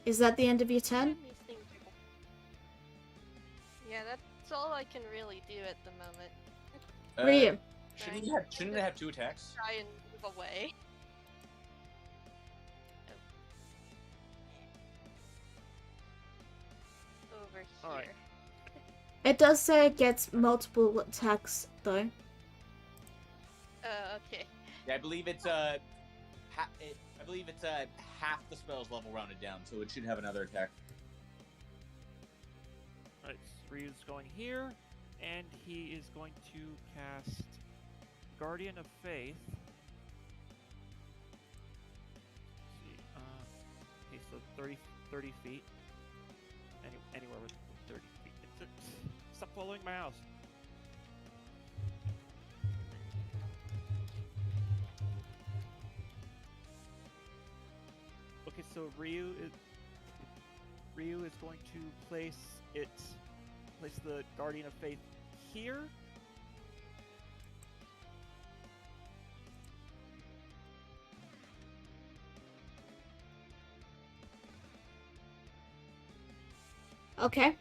Is that the end of your turn? These things Yeah, that's all I can really do at the moment. Ryu. Shouldn't it have 2 attacks? Try and move away. Over here. Alright. It does say it gets multiple attacks, though. Okay. Yeah, I believe it's half the spell's level rounded down, so it should have another attack. Alright, so Ryu's going here, and he is going to cast Guardian of Faith. Let's see, okay, so 30 feet. Anywhere with 30 feet. Stop following my mouse. Okay, so Ryu is going to place the Guardian of Faith here. Okay.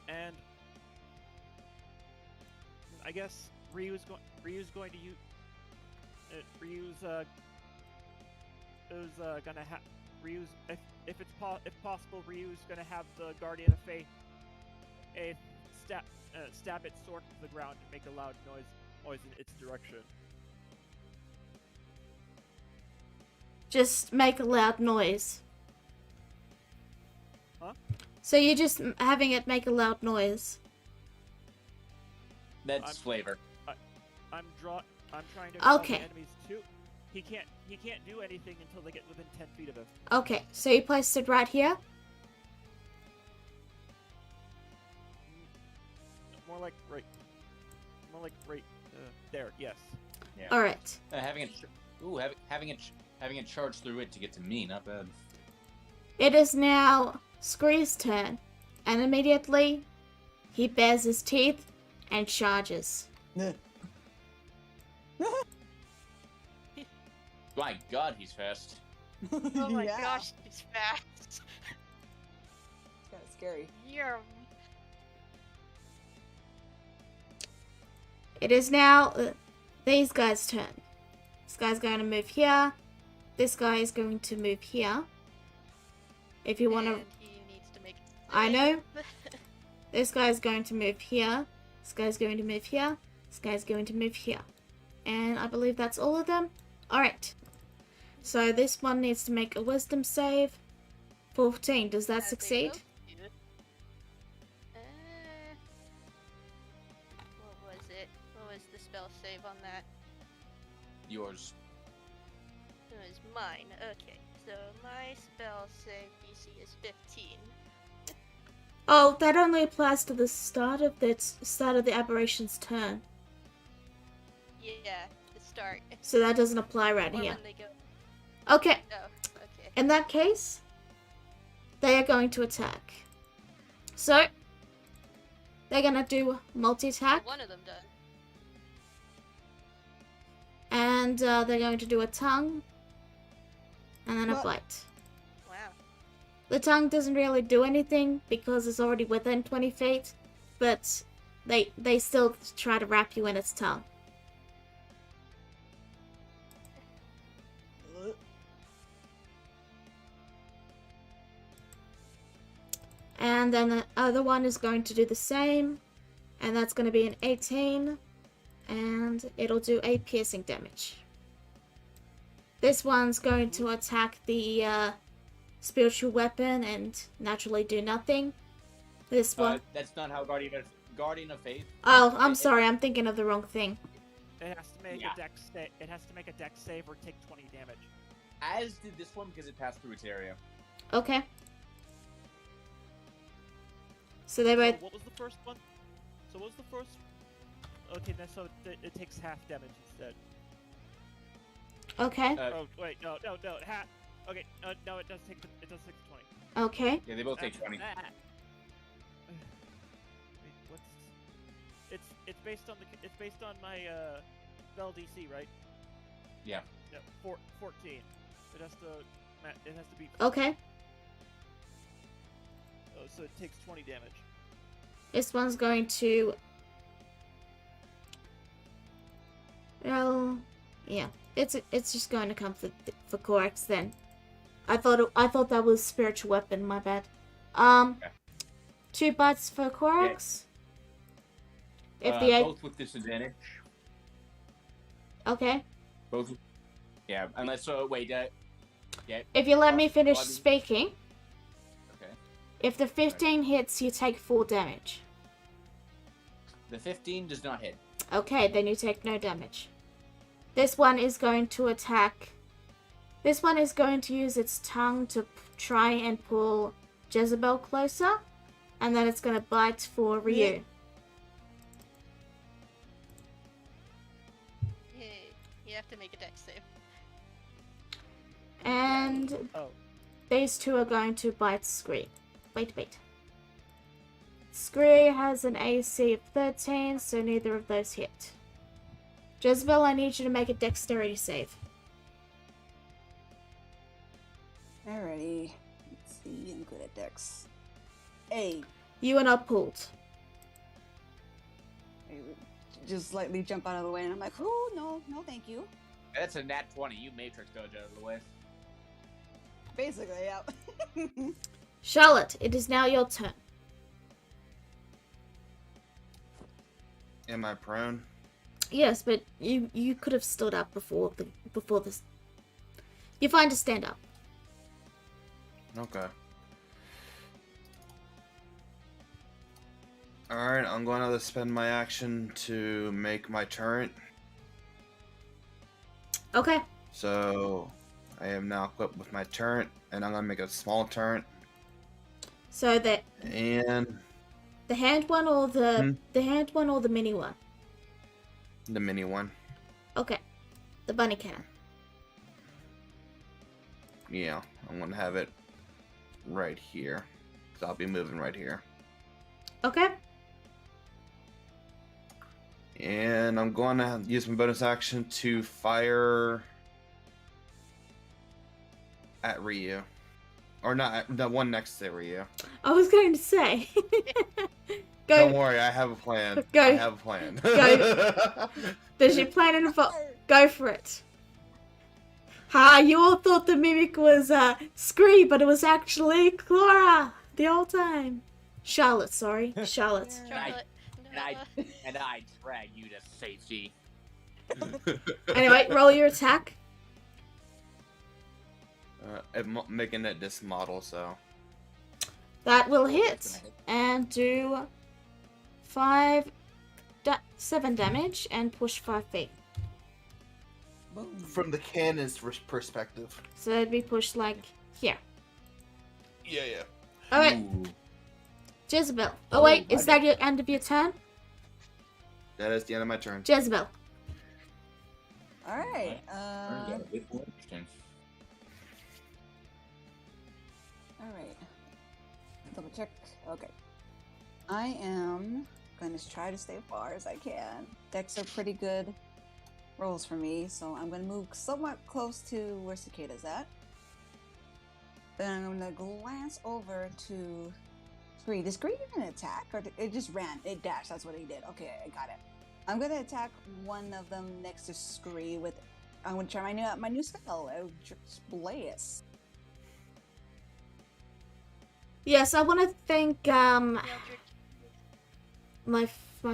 And I guess Ryu's going to use gonna have Ryu's if possible Ryu's gonna have the Guardian of Faith stab its sword to the ground and make a loud noise in its direction. Just make a loud noise. Huh? So you're just having it make a loud noise. That's flavor. I'm trying to draw Okay. the enemies too. He can't do anything until they get within 10 feet of him. Okay, so you placed it right here? More like right there. Yes. Yeah. Alright. Having it charge through it to get to me, not bad. It is now Scree's turn. And immediately, he bares his teeth and charges. My God, he's fast. Oh my Yeah. gosh, he's fast. It's kind of scary. Yeah. It is now these guys' turn. This guy's going to move here. This guy is going to move here. If you want to... And he needs to make. I know. This guy's going to move here. This guy's going to move here. This guy's going to move here. And I believe that's all of them. Alright. So this one needs to make a wisdom save. 14. Does that As they succeed? both do. What was it? What was the spell save on that? Yours. It was mine. Okay, so my spell save DC is 15. Oh, that only applies to the start of the aberration's turn. Yeah, the start. So that doesn't apply right Or here. when they go. Okay. Oh, okay. In that case, they are going to attack. So, they're going to do multi-attack. One of them does. And they're going to do a tongue. And then a What? bite. Wow. The tongue doesn't really do anything because it's already within 20 feet. But they still try to wrap you in its tongue. And then the other one is going to do the same. And that's going to be an 18. And it'll do 8 piercing damage. This one's going to attack the spiritual weapon and naturally do nothing. This one... That's not how Guardian of Faith. Oh, I'm sorry. I'm thinking of the wrong thing. It has to make Yeah. a dex it has to make a dex save or take 20 damage. As did this one because it passed through its area. Okay. So they So both... what was the first one? So what was the first? Okay, then so it takes half damage instead. Okay. Oh wait, no, half. Okay, no, it does take 20. Okay. Yeah, they both take After 20. that- Wait, what's? It's based on my spell DC, right? Yeah. Yeah, 14. It has to be. Okay. Oh, so it takes 20 damage. This one's going to... Well, yeah. It's just going to come for Corax then. I thought that was spiritual weapon. My bad. Okay. 2 bites for Corax. If the eight... Both with disadvantage. Okay. Both. Yeah, unless wait. Yeah. If you let me finish Body. speaking, Okay. if the 15 hits, you take 4 damage. The 15 does not hit. Okay, then you take no damage. This one is going to attack. This one is going to use its tongue to try and pull Jezebel closer. And then it's going to bite for Ryu. Hey, you have to make a dex save. And Oh, these two are going to bite Scree. Wait. Scree has an AC of 13, so neither of those hit. Jezebel, I need you to make a dexterity save. Alrighty. Let's see. I'm good at Dex. 8. You are not pulled. I just slightly jump out of the way, and I'm like, "Oh no, thank you." That's a nat 20. You Matrix dodge out of the way. Basically, yeah. Charlotte, it is now your turn. Am I prone? Yes, but you could have stood up before this. You're fine to stand up. Okay. Alright, I'm going to spend my action to make my turret. Okay. So, I am now equipped with my turret, and I'm going to make a small turret. So the And hand one or the hand one or the mini one? the mini one. Okay. The bunny cannon. Yeah, I'm going to have it right here. So I'll be moving right here. Okay. And I'm going to use my bonus action to fire at Ryu. Or not, the one next to Ryu. I was going to say. Don't Go. worry, I have a plan. Go. I have a plan. Go. Does your plan involve? Go for it. Ha! You all thought the mimic was Scree, but it was actually Clara the whole time. Charlotte, sorry, Charlotte. Chocolate. No. and I drag you to safety. Anyway, roll your attack. Making it this model, so That will That's hit gonna hit. and do 7 damage and push 5 feet. Boom. from the cannon's perspective. So it'd be pushed like here. Yeah, yeah. Alright, Ooh. Jezebel. Oh Oh, wait, my is that your end of your turn? That is the end of my turn. Jezebel. All right. Yeah, a bit more interesting. All right. Double check. Okay. I am going to try to stay as far as I can. Decks are pretty good rolls for me, so I'm going to move somewhat close to where Cicada's at. Then I'm going to glance over to Scree. Does Scree even attack? Or it just ran? It dashed. That's what he did. Okay, I got it. I'm going to attack one of them next to Scree with... I'm going to try my new spell, Eldritch Blaze. Yes, I want to thank Eldritch. my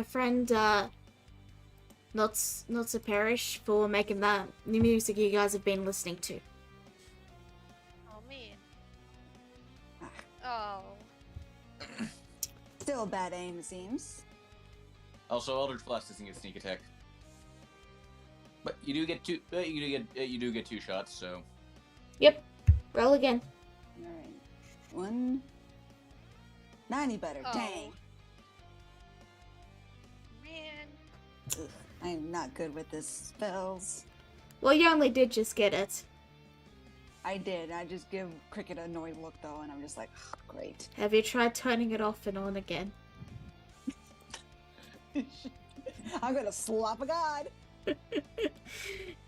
friend not so perish for making that new music you guys have been listening to. Oh, me. Ah. Oh. Still bad aim, it seems. Also, Eldritch Blast doesn't get sneak attack, but you do get two. You do get 2 shots. So Yep. Roll again. All right. 1. 90 better. Oh. Dang. Man. Ugh, I'm not good with this spells. Well, you only did just get it. I did. I just give Cricket an annoyed look though, and I'm just like, great. Have you tried turning it off and on again? I'm gonna slap a god.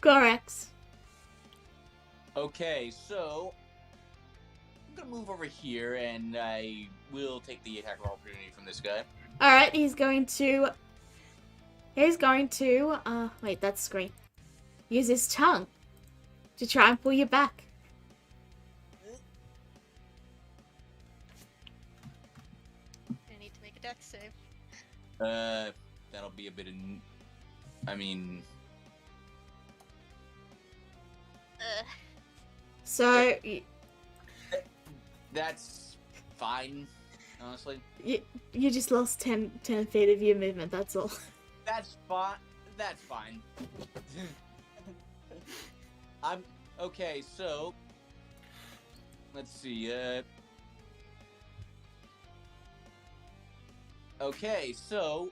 Gorax. okay, so I'm gonna move over here, and I will take the attack of opportunity from this guy. Alright, he's going to wait, that's Scree. Use his tongue to try and pull you back. I need to make a dex save. That'll be a bit. I mean, So that's fine. Honestly, you just lost 10 feet of your movement, that's all. that's fine. That's fine. I'm okay. So let's see. Okay, so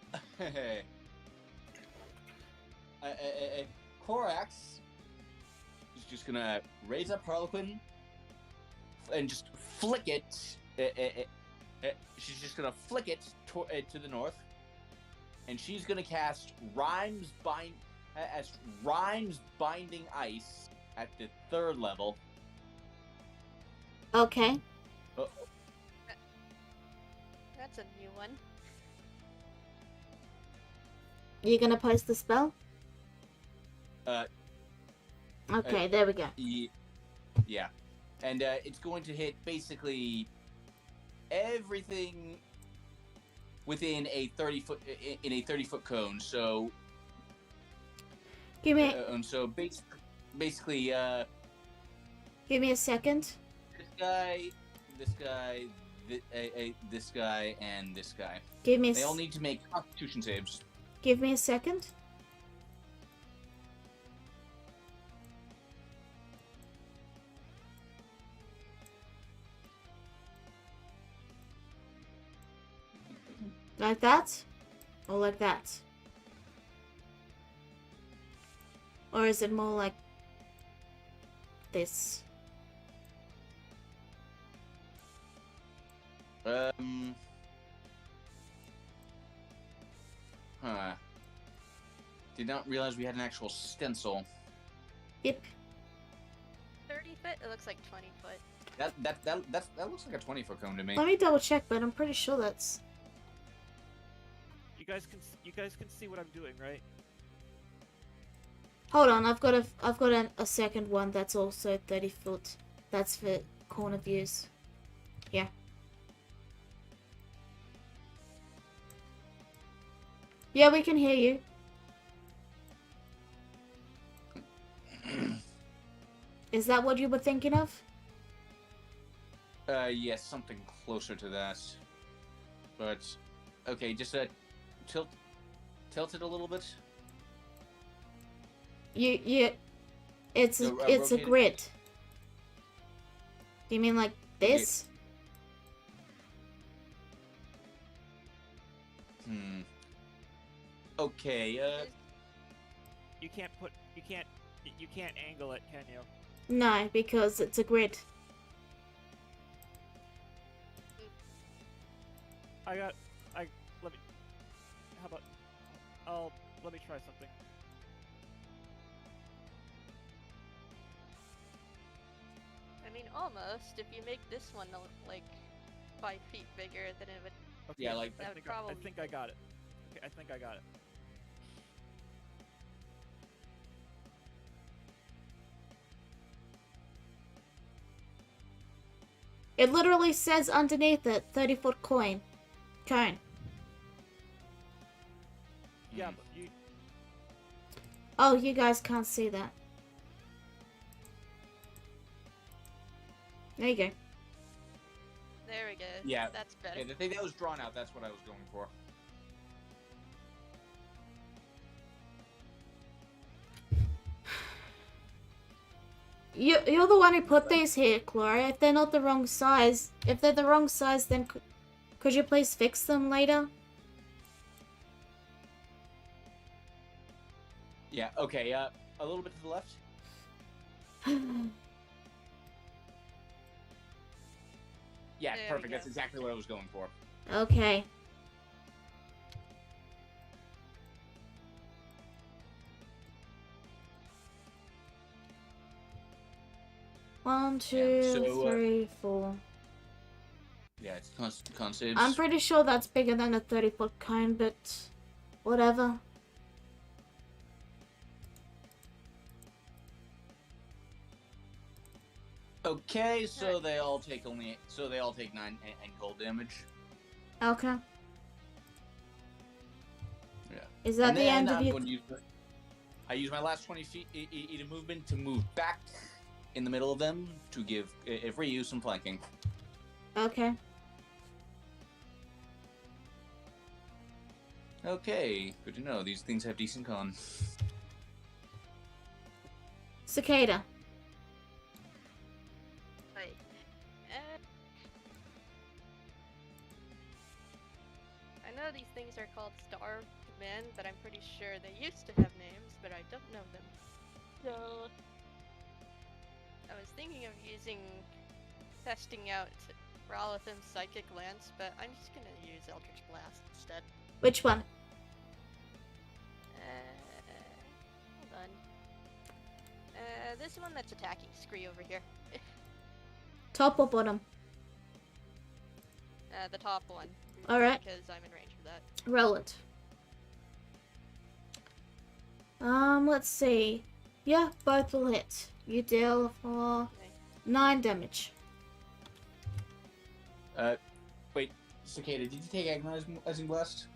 Korax is just gonna raise up Harlequin and just flick it. She's just gonna flick it to the north, and she's gonna cast Rhymes Binding Ice at the 3rd level. Okay. That's a new one. You're gonna post the spell? Uh, Okay, there we go. Yeah, and it's going to hit basically everything within a 30-foot cone. So, Give me and so basically, give me a second. this guy, this guy, and this guy. Give me They all need to make Constitution saves. give me a second. Like that? Or like that? Or is it more like this? Huh. Did not realize we had an actual stencil. Yep. 30 foot? It looks like 20 foot. That looks like a 20-foot cone to me. Let me double check, but I'm pretty sure that's... You guys can see what I'm doing, right? Hold on, I've got a second one that's also 30 foot. That's for corner views. Yeah. Yeah, we can hear you. Is that what you were thinking of? Yes, something closer to that. But okay, just tilt it a little bit. It's a Rotate it. grid. Do you mean like this? Okay. You can't angle it, can you? No, because it's a grid. Let me. How about? Let me try something. I mean, almost. If you make this one like 5 feet bigger, then it would. Okay, Yeah, like that would probably. I think I got it. Okay, I think I got it. It literally says underneath it, 30-foot cone. Yeah, but you. Oh, you guys can't see that. There you go. There we go. Yeah. That's better. Yeah, the thing that was drawn out, that's what I was going for. You're the one who put these here, Clara. If they're not the wrong size, then could you please fix them later? Yeah, okay, a little bit to the left. Yeah, There we perfect. go. That's exactly what I was going for. Okay. One, two, so, 3, 4. Yeah, it's con saves. I'm pretty sure that's bigger than a 30-foot cone, but whatever. Okay, so they all take 9 and cold damage. Okay. Yeah. Is that And the then end of I'm your... going to use my last 20 feet of movement to move back in the middle of them to give Ryu some flanking. Okay. Okay, good to know. These things have decent con. Cicada. Wait. I know these things are called starved men, but I'm pretty sure they used to have names, but I don't know them. So I was thinking of testing out Ralathim's Psychic Lance, but I'm just gonna use Eldritch Blast instead. Which one? Hold on. This one that's attacking Scree over here. Top or bottom? The top one. Alright. Because I'm in range of that. Roll it. Let's see. Yeah, both will hit. You deal for 9 damage. Wait, Cicada, did you take Agonizing Blast?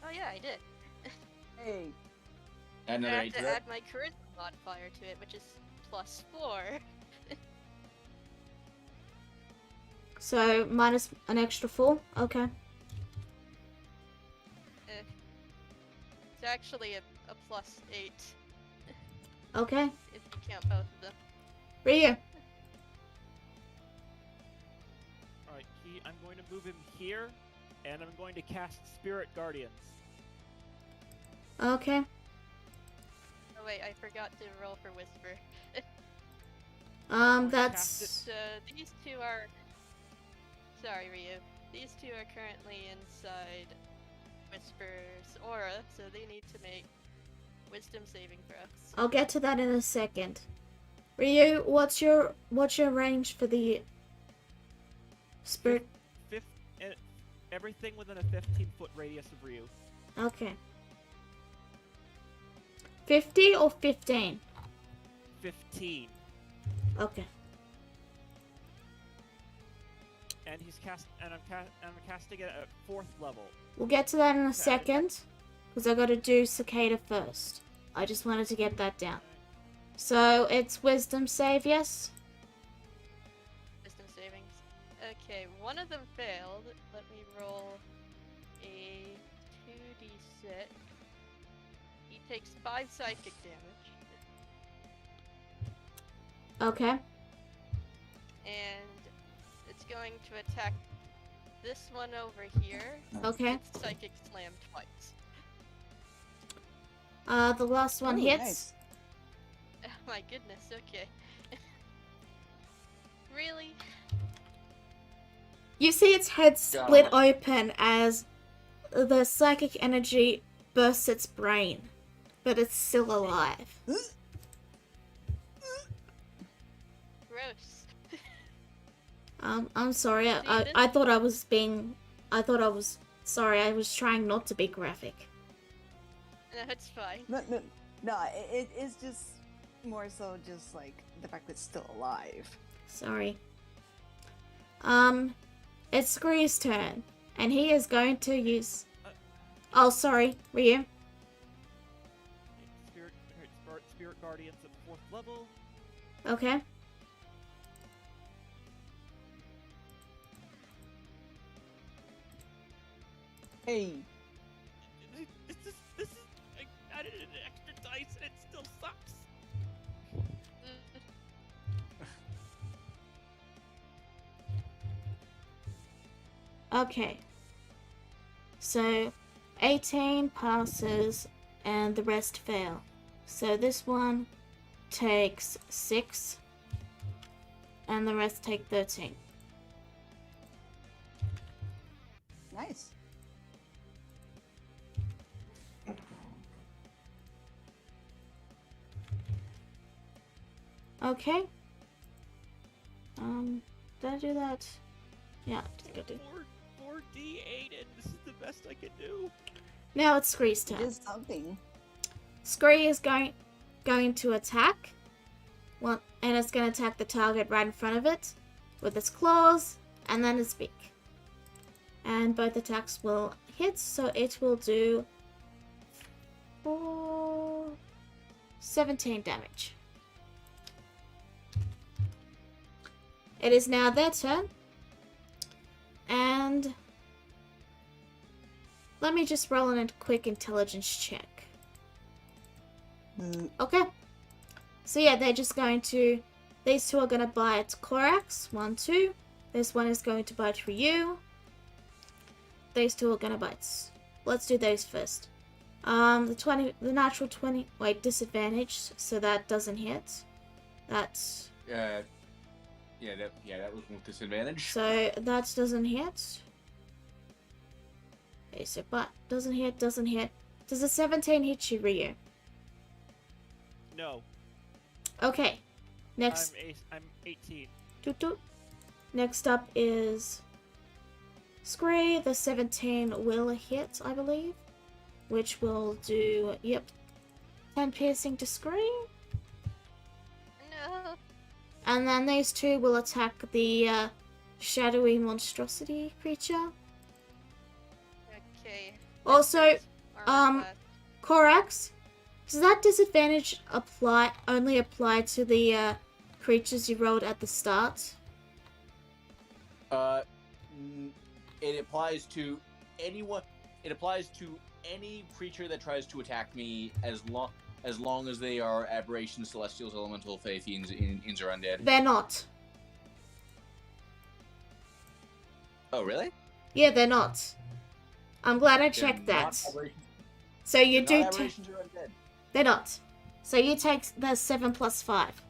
Oh yeah, I did. Hey, Add I another have 8 to to that? add my charisma modifier to it, which is +4. So, minus an extra 4? Okay. It's actually a +8 Okay. if you count both of them. Ryu. Alright, I'm going to move him here, and I'm going to cast Spirit Guardians. Okay. Oh wait, I forgot to roll for Whisper. That's... So these two are... Sorry, Ryu. These two are currently inside Whisper's aura, so they need to make Wisdom saving throws. I'll get to that in a second. Ryu, what's your range for the spirit? Everything within a 15-foot radius of Ryu. Okay. 50 or 15? 15. Okay. and I'm casting it at 4th level. We'll get to that in a Okay, second, because I got to do Cicada first. I just wanted to get that down. So it's Wisdom save, yes? Wisdom savings. Okay, one of them failed. Let me roll a 2d6. He takes 5 psychic damage. Okay. And it's going to attack this one over here. Okay. It's psychic slam twice. The last one Ooh, hits. nice. Oh my goodness, okay. Really? You see its head split open as the psychic energy bursts its brain, but it's still alive. Gross. I'm sorry. I thought I was sorry. I was trying not to be graphic. No, it's fine. No, it is just more so just like the fact that it's still alive. Sorry. It's Scree's turn, and he is going to use. Oh, sorry, Ryu. Spirit Guardians at 4th level. Okay. Hey, This is. I added an extra dice and it still sucks. Okay. So, 18 passes, and the rest fail. So this one takes 6, and the rest take 13. nice. Okay. Did I do that? Yeah, I think I did. 4d8 and this is the best I can do. Now it's Scree's It turn. is something. Scree is going to attack. Well, and it's going to attack the target right in front of it with its claws and then its beak. And both attacks will hit, so it will do 17 damage. It is now their turn. And let me just roll in a quick intelligence check. Okay. So yeah, they're just going to... These two are going to bite Korax. 1, 2. This one is going to bite Ryu. These two are going to bite... Let's do those first. The natural 20... Wait, disadvantage. So that doesn't hit. That's... that was with disadvantage. So that doesn't hit. Okay, so but doesn't hit. Does a 17 hit you, Ryu? No. Okay. Next. I'm 18. Toot toot. Next up is Scree. The 17 will hit, I believe. Which will do, 10 piercing to Scree. No. And then these two will attack the shadowy monstrosity creature. Okay. Also, Armor class. Korax, does that disadvantage only apply to the creatures you rolled at the start? It applies to anyone. It applies to any creature that tries to attack me as long as they are aberrations, celestials, elemental, Phaethians, Ins, or undead. They're not. Oh, really? Yeah, they're not. I'm glad I They're checked not that. aberrations- So you they're do not take. aberrations or undead. They're not. So you take the 7 plus 5.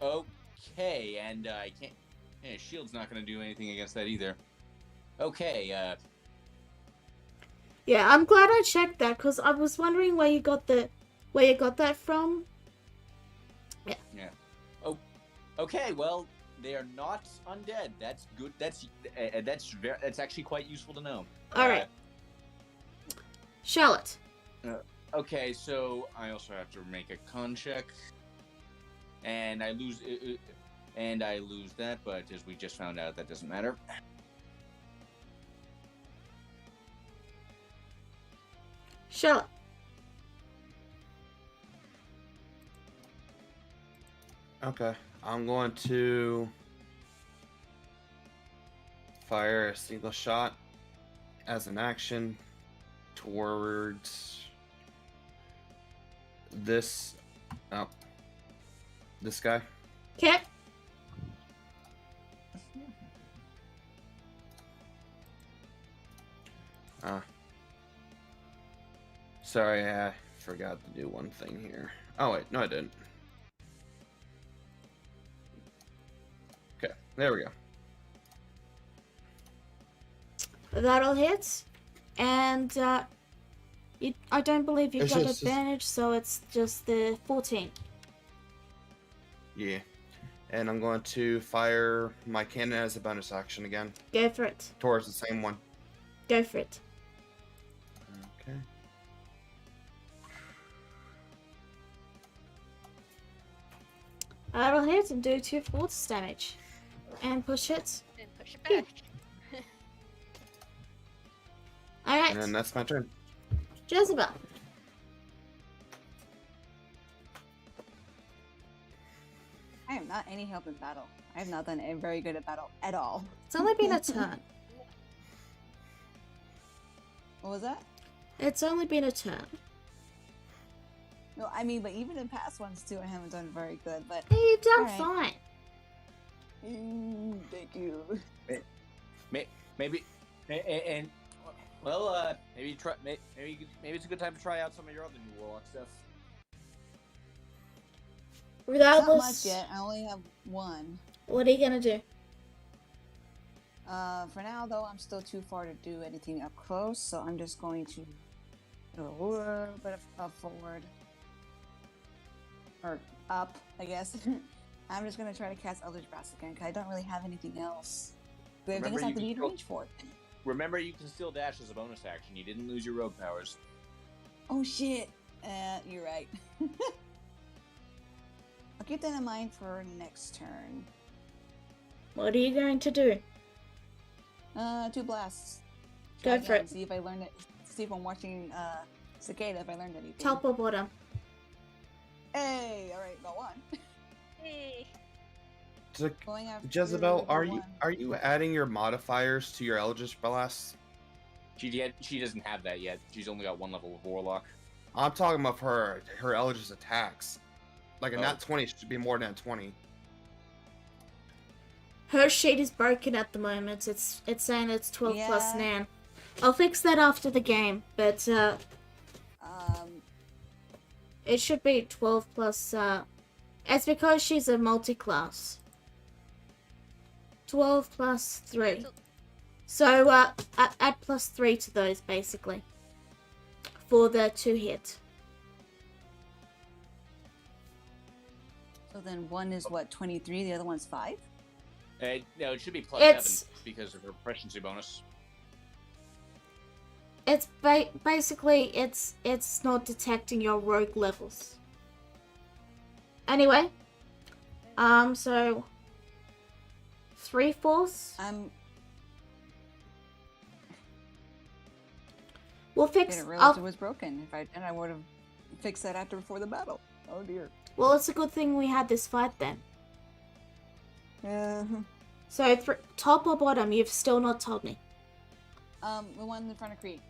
Okay, and I can't. Yeah, shield's not going to do anything against that either. Okay, Yeah, I'm glad I checked that because I was wondering where you got that from. okay. Well, they are not undead. That's good. That's actually quite useful to know. All right. Charlotte. Okay, so I also have to make a con check, and I lose. And I lose that, but as we just found out, that doesn't matter. Charlotte. Okay, I'm going to fire a single shot as an action towards this this guy. Okay. Sorry, I forgot to do one thing here. Oh wait, no I didn't. Okay, there we go. That'll hit. And I don't believe you've It's got just- advantage, so it's just the 14. Yeah. And I'm going to fire my cannon as a bonus action again Go for it. towards the same one. Go for it. Okay. That'll hit and do 2 force damage. And push it. And push it back. Alright, And then that's my turn. Jezebel. I am not any help in battle. I have not done very good at battle at all. It's only been a turn. What was that? It's only been a turn. No, I mean, but even in past ones too, I haven't done very good. But You've done Alright. fine. thank you. Maybe, and well, maybe try. Maybe it's a good time to try out some of your other new warlock stuff. Not Regardless, much yet. I only have one. what are you gonna do? For now, though, I'm still too far to do anything up close, so I'm just going to go a little bit up forward. Or up, I guess. I'm just going to try to cast Eldritch Blast again, because I don't really have anything else. The other thing is I have to you be in can range for it. Remember, you can still dash as a bonus action. You didn't lose your rogue powers. Oh, shit. You're right. I'll keep that in mind for next turn. What are you going to do? 2 blasts. Go Try for again, it. See if I learned it. See if I'm watching Cicada, if I learned anything. Top or bottom? Hey, alright, got one. Hey. So, Going after Jezebel, the are one. you adding your modifiers to your Eldritch Blast? She doesn't have that yet. She's only got 1 level of warlock. I'm talking about her Eldritch attacks. Like a Oh. nat 20 should be more than 20. Her sheet is broken at the moment. It's saying it's 12 plus Yeah. Nan. I'll fix that after the game, but it should be 12 plus. It's because she's a multi-class. 12 plus 3. So add plus 3 to those basically for the 2 hit. So then one is what, 23, the other one's 5? No, it should be plus It's- 7 because of her proficiency bonus. It's basically it's not detecting your rogue levels. Anyway, so 3 force. We'll fix. Didn't realize it was broken. If I did, I would have fixed that after before the battle. Oh dear. Well, it's a good thing we had this fight then. So top or bottom? You've still not told me. The one in front of Creed.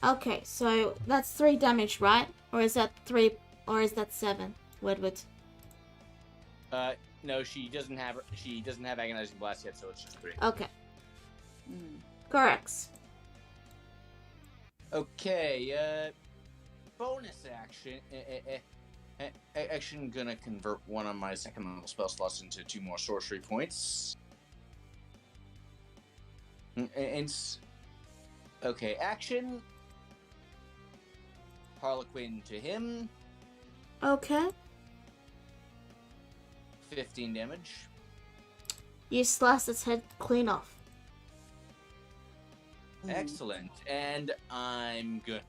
Okay, so that's 3 damage, right? Or is that 3? Or is that 7? Wedwood. No, she doesn't have agonizing blast yet, so it's just 3. Okay, Mm. corrects. Okay, bonus action. Action gonna convert one of my second level spell slots into 2 more sorcery points. Okay, action. Harlequin to him. Okay, 15 damage. you slice its head clean off. Mm. Excellent. And I'm good.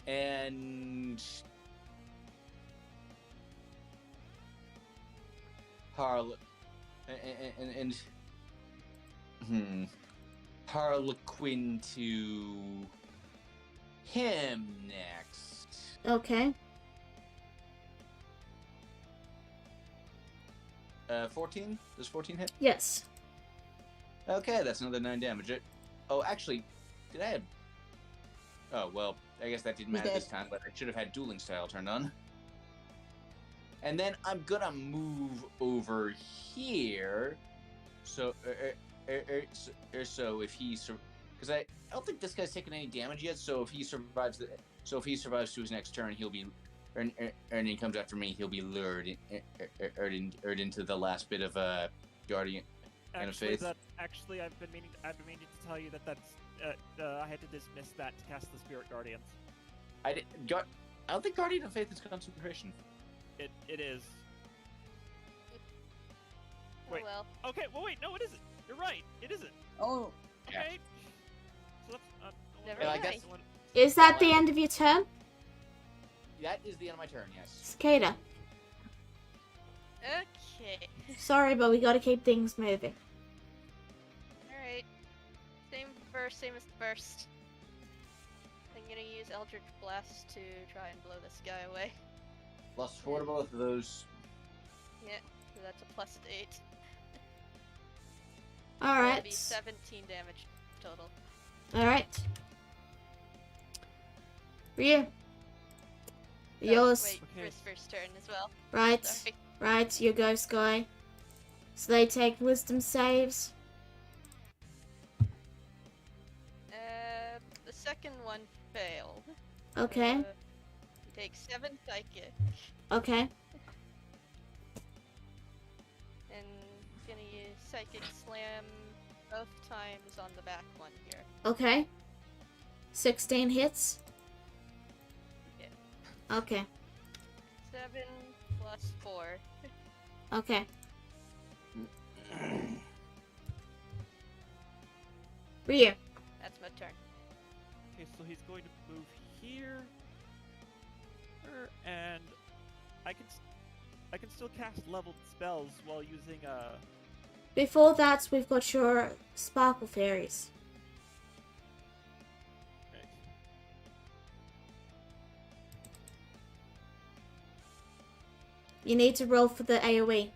And and Harlequin to him next. Okay. 14? Does 14 hit? Yes. Okay, that's another 9 damage. Oh, actually, did I have... Oh, well, I guess that didn't He's matter dead. this time, but I should have had dueling style turned on. And then I'm gonna move over here. So, so if he... Because I don't think this guy's taken any damage yet, so if he survives to his next turn, he'll be... And he comes after me, he'll be lured into the last bit of Guardian... And of faith. Actually, I've been meaning to tell you that's I had to dismiss that to cast the Spirit Guardians. I don't think Guardian of Faith is concentration. It is. Oh Wait. well. Okay. Well, wait. No, it isn't. You're right. It isn't. Oh, Yeah. Okay. So let's. Never Yeah, I mind. guess- Is that the end of your turn? That is the end of my turn, yes. Cicada. Okay. Sorry, but we gotta keep things moving. Alright. Same as the first. I'm gonna use Eldritch Blast to try and blow this guy away. Plus 4 to both of those. Yeah, so that's a plus 8. All That'll be right. 17 damage total. All right. Ryu. Oh, Yours. Wait, Okay. first turn as well. Right. Sorry. Right. Your ghost guy. So they take wisdom saves. The second one failed. Okay. He takes 7 psychic, Okay. and gonna use Psychic Slam both times on the back one here. Okay. 16 hits. Yeah. Okay. 7 plus 4. Okay. Ryu. That's my turn. Okay, so he's going to move here, and I can still cast leveled spells while using Before that, we've got your sparkle fairies. Right. You need to roll for the AoE.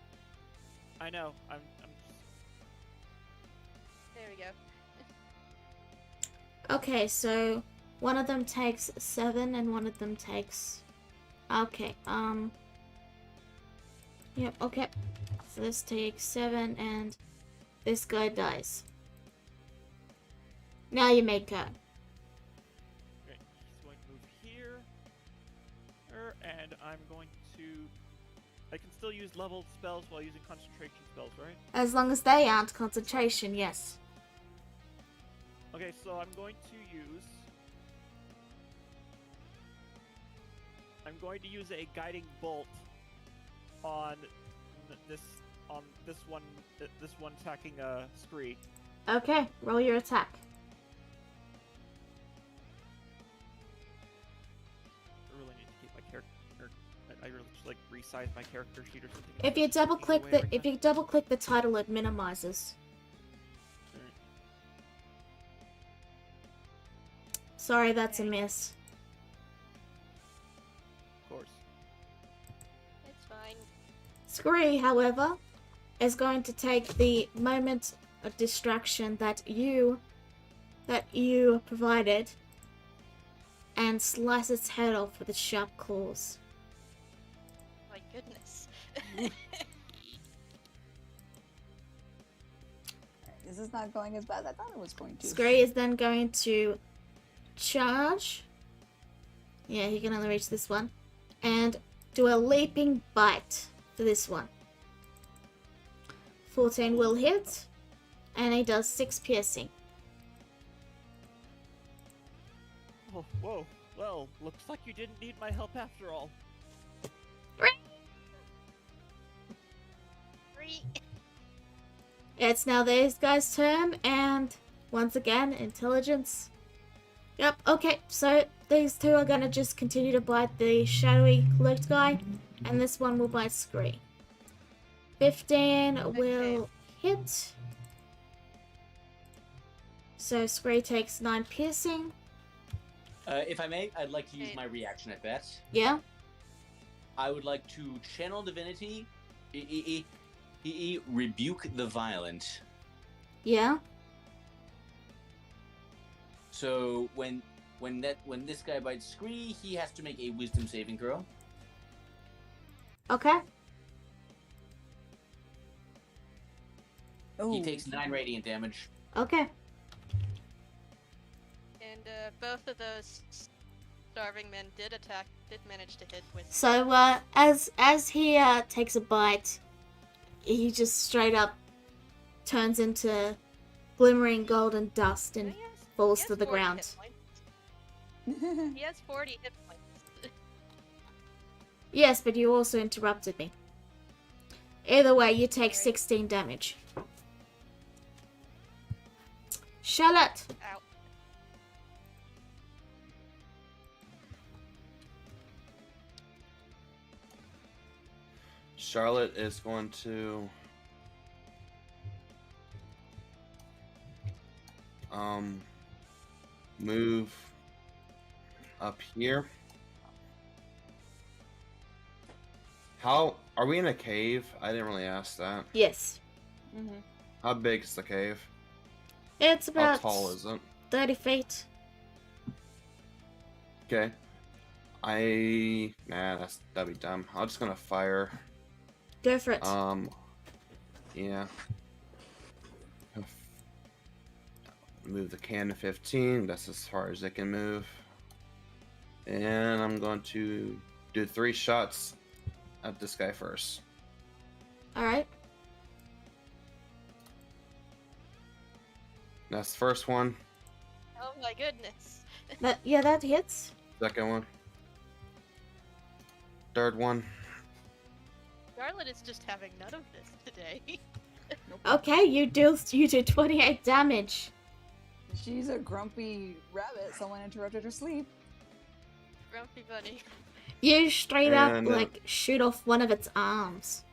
I know. I'm There we go. Okay, so one of them takes 7 and one of them takes... Okay, Yep, okay. So this takes 7 and this guy dies. Now you make go. Okay, he's going to move here, and I'm going to. I can still use leveled spells while using concentration spells, right? As long as they aren't concentration, yes. Okay, so I'm going to use a guiding bolt on this one attacking Spree. Okay, roll your attack. I really need to keep my character. I really should like resize my character sheet or something. If you double click the title, it minimizes. Alright. Sorry, that's a miss. Of course. It's fine. Scree, however, is going to take the moment of distraction that you provided and slice its head off with its sharp claws. My goodness. this is not going as bad as I thought it was going to. Scree is then going to charge. Yeah, he can only reach this one. And do a leaping bite for this one. 14 will hit. And he does 6 piercing. Oh, whoa. Well, looks like you didn't need my help after all. 3. It's now these guys' turn, and once again, intelligence. Yep, okay, so these two are gonna just continue to bite the shadowy cloaked guy, and this one will bite Scree. 15 will hit. So Scree takes 9 piercing. If I may, I'd like to use my reaction at that. Yeah. I would like to channel divinity, rebuke the violent. Yeah. So when this guy bites Scree, he has to make a wisdom saving throw. Okay. Oh, He takes 9 radiant damage. Okay. And both of those starving men did manage to hit with. So as he takes a bite, he just straight up turns into glimmering golden dust and falls to the 40 ground. hit points. He has 40 hit points. Yes, but you also interrupted me. Either way, you take Sorry. 16 damage. Charlotte. Ow. Charlotte is going to move up here. How are we in a cave? I didn't really ask that. Yes. Mm-hmm. How big is the cave? It's How about tall is it? 30 feet. Okay. That'd be dumb. I'm just gonna fire. Go for it. Yeah. Move the cannon 15. That's as far as it can move. And I'm going to do 3 shots at this guy first. Alright. That's the first one. Oh my goodness. That hits. Second one. Third one. Charlotte is just having none of this today. Okay, you do 28 damage. She's a grumpy rabbit. Someone interrupted her sleep. Grumpy bunny. You straight up And, like shoot off one of its arms.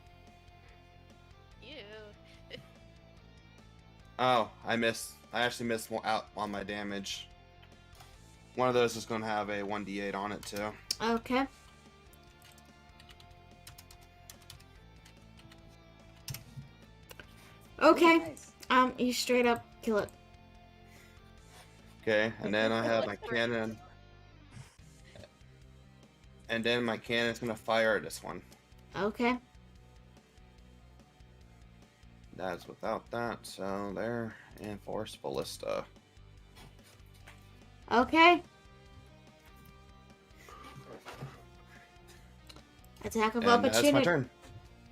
Ew. Oh, I missed. I actually missed one out on my damage. One of those is going to have a 1d8 on it too. Okay. Okay. Nice. You straight up kill it. Okay, and then I have my Like, cannon. And then my cannon's going to fire at this one. Okay. That's without that, so there. And Force Ballista. Okay. Attack of And that's my opportunity. turn.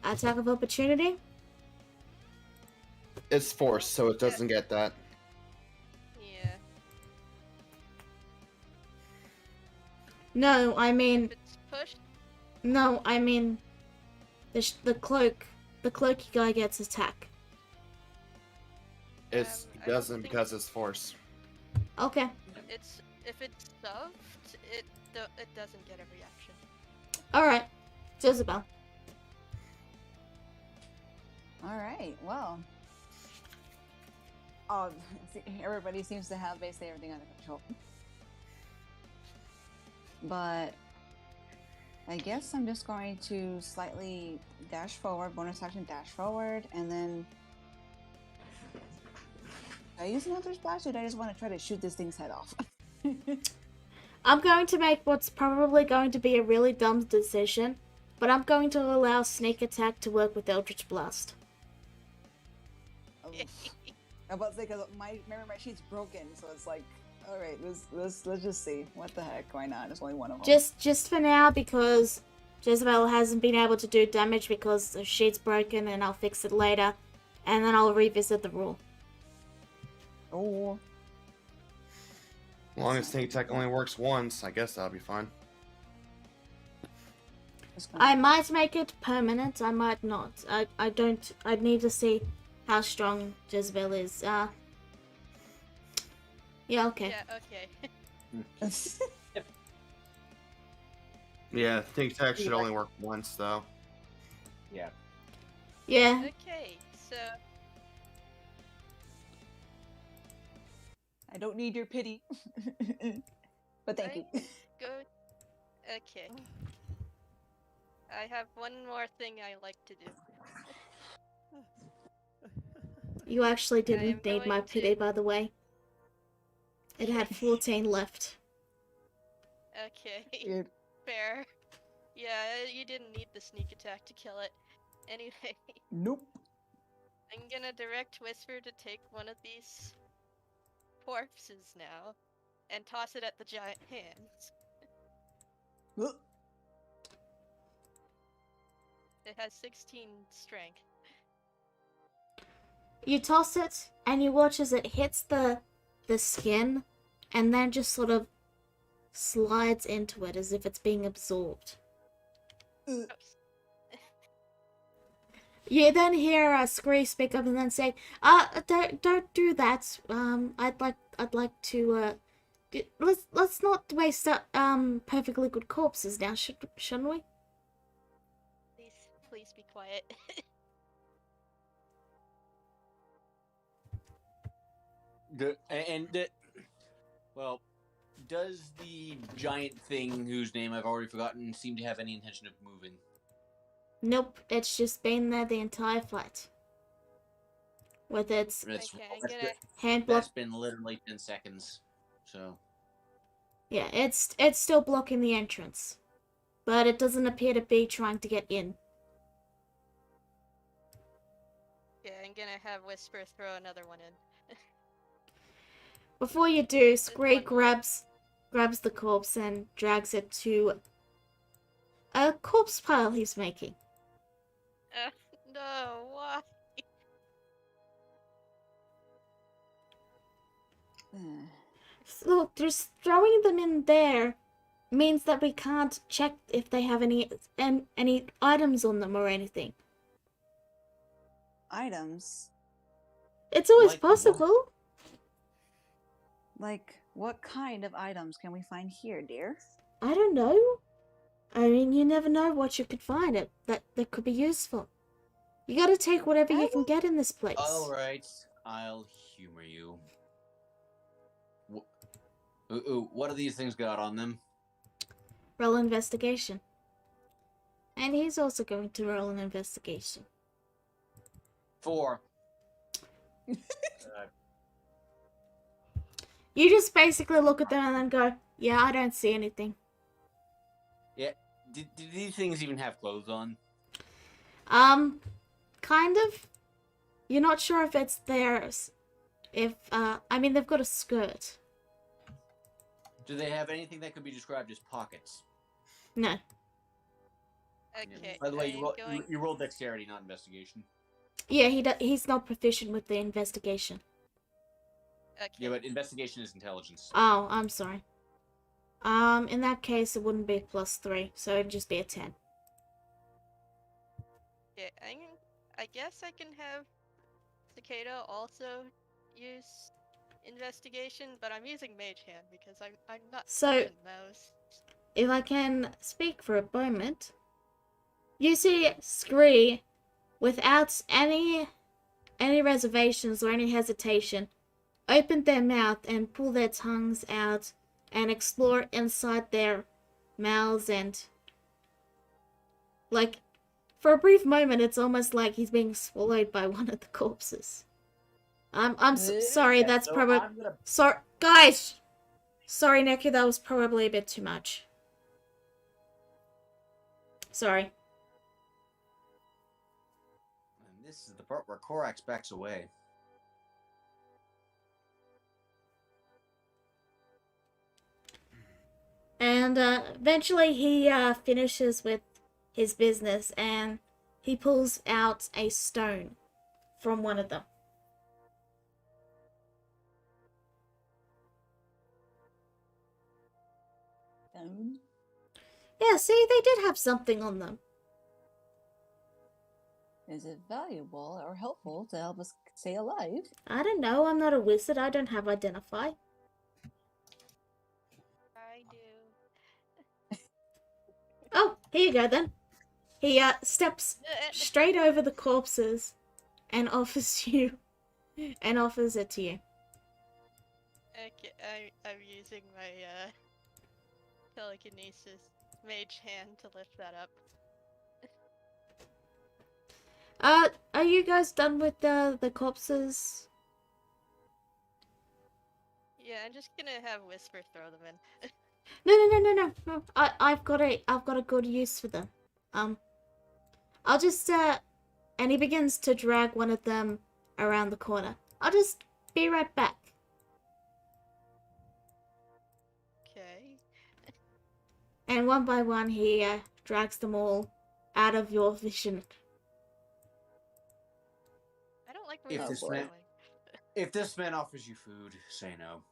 Attack of opportunity. It's Force, so it doesn't get that. Yeah. No, I mean If it's pushed, no, I mean the cloak. The cloaky guy gets attack. It I doesn't think- because it's Force. Okay. it's if it's stuffed, it doesn't get a reaction. All right. Jezebel. All right. Well. Everybody seems to have basically everything under control. But I guess I'm just going to slightly dash forward, bonus action dash forward, and then. Do I use another splash, or do I just want to try to shoot this thing's head off? I'm going to make what's probably going to be a really dumb decision, but I'm going to allow sneak attack to work with Eldritch Blast. I'm about to say, because my sheet's broken, so it's like, all right, let's just see. What the heck? Why not? There's only one of them. Just for now, because Jezebel hasn't been able to do damage because the sheet's broken, and I'll fix it later, and then I'll revisit the rule. Oh. As long as Sneak Attack only works once, I guess that'll be fine. I might make it permanent, I might not. I don't. I'd need to see how strong Jezebel is. Yeah, okay. Yeah. Okay. Yeah, Sneak Attack should only work once, though. Yeah. Yeah. Okay, so I don't need your pity. But thank you. I go. Okay, I have one more thing I like to do. You actually I am didn't need my going pity, to. by the way. It had 14 left. Okay, Weird. fair. Yeah, you didn't need the sneak attack to kill it. Anyway, Nope. I'm gonna direct Whisper to take one of these corpses now and toss it at the giant hands. Ugh. It has 16 strength. You toss it, and you watch as it hits the skin, and then just sort of slides into it as if it's being absorbed. Ugh. Gross. You then hear Scree speak up and then say, don't do that. I'd like to, let's not waste perfectly good corpses now, shouldn't we? Please be quiet. Well, does the giant thing whose name I've already forgotten seem to have any intention of moving? Nope, it's just been there the entire flight. With its That's, Okay, I'm that's, gonna. hand block. that's been literally 10 seconds. So, Yeah, it's still blocking the entrance. But it doesn't appear to be trying to get in. Yeah, I'm gonna have Whisper throw another one in. Before you do, This Scree one grabs the corpse and drags it to a corpse pile he's making. No, why? Ugh. Look, just throwing them in there means that we can't check if they have any items on them or anything. Items? It's always Like what? possible. Like, what kind of items can we find here, dear? I don't know. I mean, you never know what you could find that could be useful. You gotta take whatever you can get in this place. alright, I'll humor you. What do these things got on them? Roll investigation. And he's also going to roll an investigation. 4. You just basically look at them and then go, yeah, I don't see anything. Yeah, did these things even have clothes on? Kind of. You're not sure if it's theirs. I mean, they've got a skirt. Do they have anything that could be described as pockets? No. Okay. By the way, I'm you rolled dexterity, not investigation. Yeah, he's not proficient with the investigation. Okay. Yeah, but investigation is intelligence. Oh, I'm sorry. In that case, it wouldn't be +3, so it'd just be a 10. Yeah, I guess I can have Cicada also use investigation, but I'm using Mage Hand because I'm not So- touching those. If I can speak for a moment, you see Scree, without any reservations or any hesitation, open their mouth and pull their tongues out and explore inside their mouths, and like for a brief moment it's almost like he's being swallowed by one of the corpses. Sorry, Yeah, that's so probably I'm gonna- sorry guys. Sorry, Neku, that was probably a bit too much. Sorry. And this is the part where Korax backs away. And eventually he finishes with his business and he pulls out a stone from one of them. Yeah, see, they did have something on them. Is it valuable or helpful to help us stay alive? I don't know, I'm not a wizard, I don't have identify. I do. Oh, here you go then. He steps straight over the corpses and offers you and offers it to you. Okay, I'm using my telekinesis mage hand to lift that up. Are you guys done with the corpses? Yeah, I'm just gonna have Whisper throw them in. No. I've got a good use for them. I'll just and he begins to drag one of them around the corner. I'll just be right back. Okay. And one by one, he drags them all out of your vision. I don't like where If Oh, this is boy. going. If this man offers you food, say no.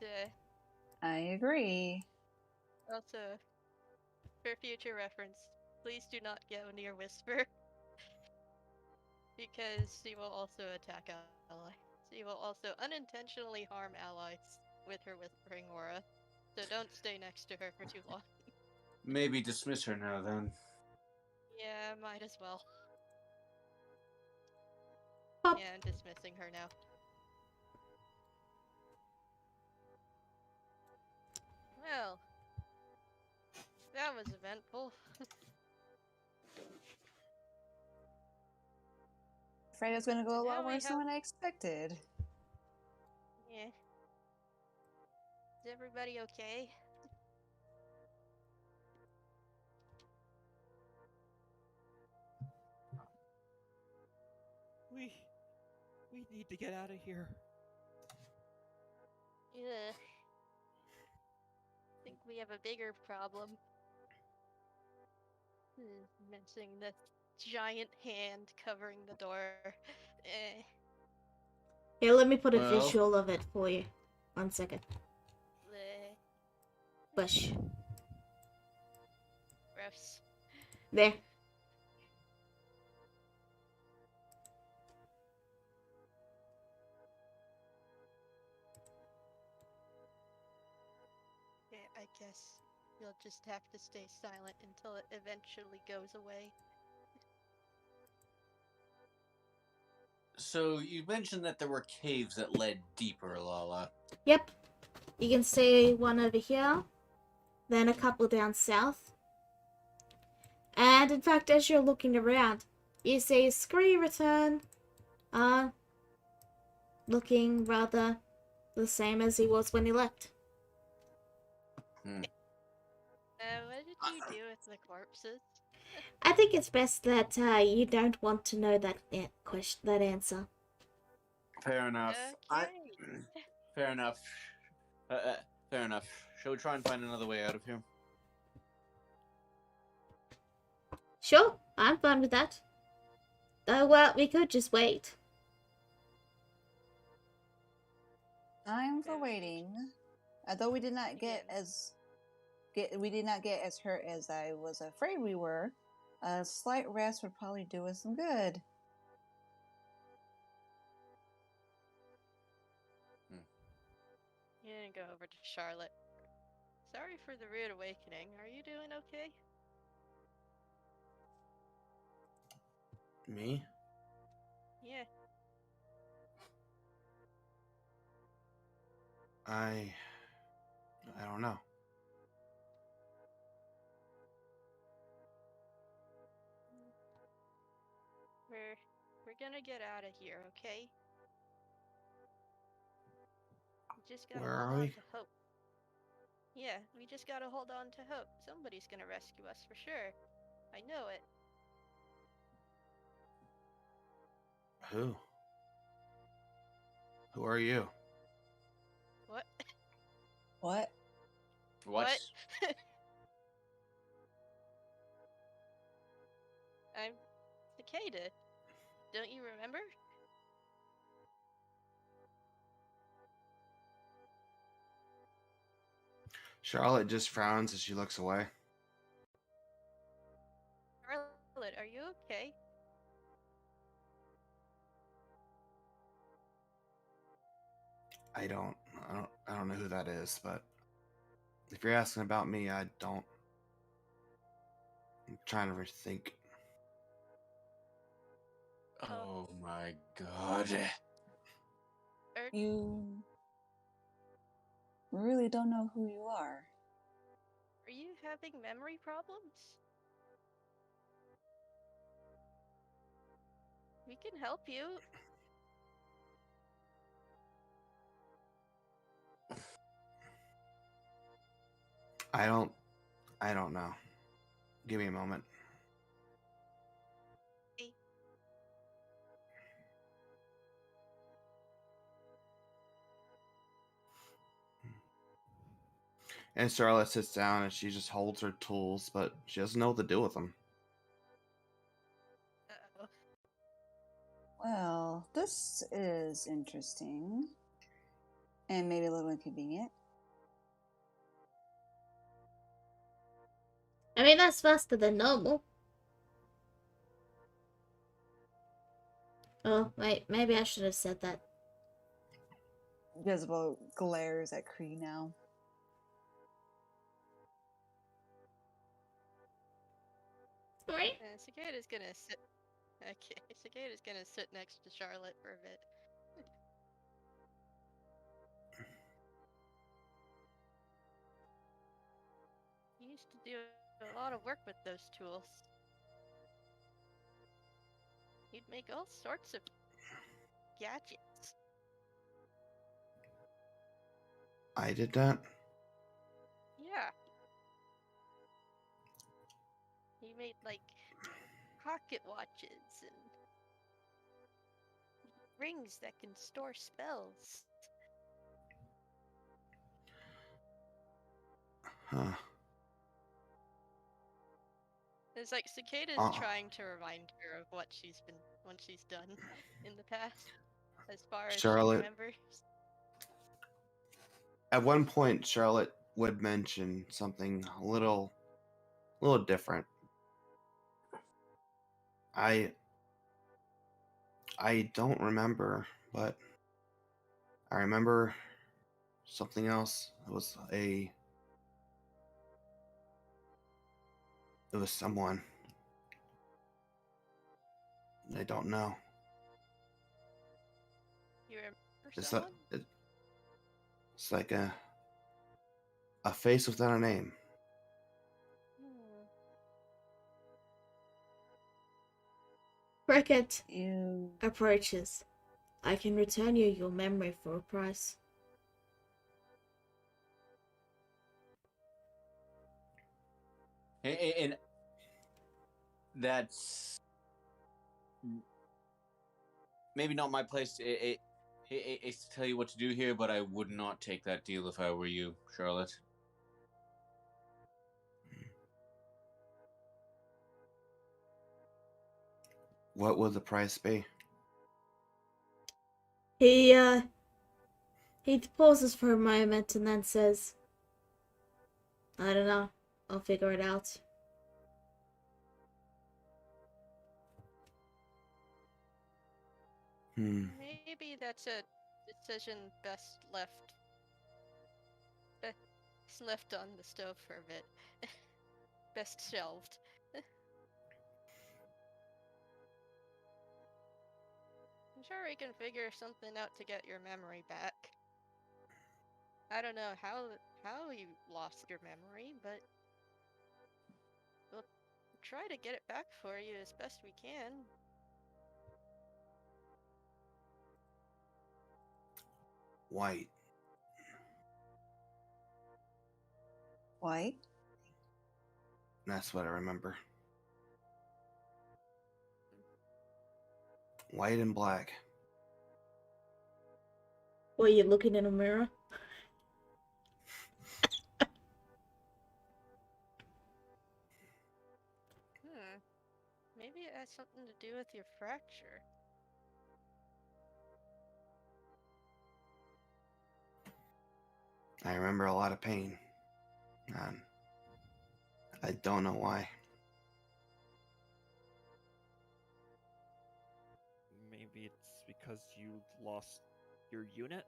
Uh, I agree. Also, for future reference, please do not go near Whisper. Because she will also attack allies. She will also unintentionally harm allies with her whispering aura. So don't stay next to her for too long. Maybe dismiss her now then. Yeah, might as well. Pop. Yeah, I'm dismissing her now. Well, that was eventful. Afraid it's gonna go a And now lot we worse than have- what I expected. Yeah. Is everybody okay? We need to get out of here. Yeah. Think we have a bigger problem. Missing the giant hand covering the door. Eh. Here, let me put a Well. visual of it for you. 1 second. Bleh. Bush. Gross. There. Yeah, I guess you'll just have to stay silent until it eventually goes away. So you mentioned that there were caves that led deeper, Lala. Yep. You can see one over here, then a couple down south. And in fact, as you're looking around, you see Scree return, looking rather the same as he was when he left. What did you do with the corpses? I think it's best that you don't want to know that question, that answer. Fair enough. Okay. Fair enough. Fair enough. Shall we try and find another way out of here? Sure, I'm fine with that. Oh well, we could just wait. I'm for Okay. waiting. Although we did not get Begin. we did not get as hurt as I was afraid we were. A slight rest would probably do us some good. You didn't go over to Charlotte. Sorry for the rude awakening. Are you doing okay? Me? Yeah. I don't know. We're gonna get out of here, okay? We just gotta Where hold are on we? to hope. Yeah, we just gotta hold on to hope. Somebody's gonna rescue us for sure. I know it. Who? Who are you? What? What? What? I'm Cicada. Don't you remember? Charlotte just frowns as she looks away. Charlotte, are you okay? I don't know who that is, but if you're asking about me, I don't I'm trying to rethink. Oh my god. You really don't know who you are. Are you having memory problems? We can help you. I don't know. Give me a moment. Hey. And Charlotte sits down and she just holds her tools, but she doesn't know what to do with them. Uh-oh. Well, this is interesting. And maybe a little inconvenient. I mean, that's faster than normal. Oh, wait, maybe I should have said that. Jezebel glares at Kree now. Right? Cicada's gonna sit. Okay, Cicada's gonna sit next to Charlotte for a bit. You used to do a lot of work with those tools. You'd make all sorts of gadgets. I did that? Yeah. You made like pocket watches and rings that can store spells. Huh. It's like Cicada's Uh, trying to remind her of what she's done in the past, as far as she Charlotte, remembers. at one point, Charlotte would mention something a little different. I don't remember, but I remember something else. It was someone. I don't know. You remember It's someone? it's like a face without a name. Hmm. Cricket You approaches. I can return you your memory for a price. And that's maybe not my place it's to tell you what to do here, but I would not take that deal if I were you, Charlotte. What would the price be? He pauses for a moment and then says, I don't know. I'll figure it out. Maybe that's a decision best left on the stove for a bit. Best shelved. I'm sure we can figure something out to get your memory back. I don't know how you lost your memory, but we'll try to get it back for you as best we can. White. white? That's what I remember. White and black. Were you looking in a mirror? Maybe it has something to do with your fracture. I remember a lot of pain. And I don't know why. Maybe it's because you lost your unit?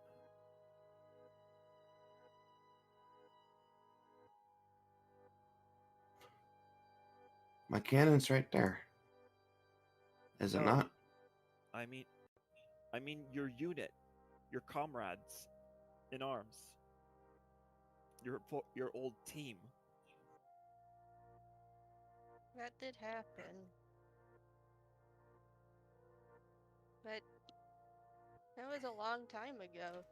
My cannon's right there. Is it Oh. not? I mean your unit, your comrades in arms, your old team. That did happen. But that was a long time ago.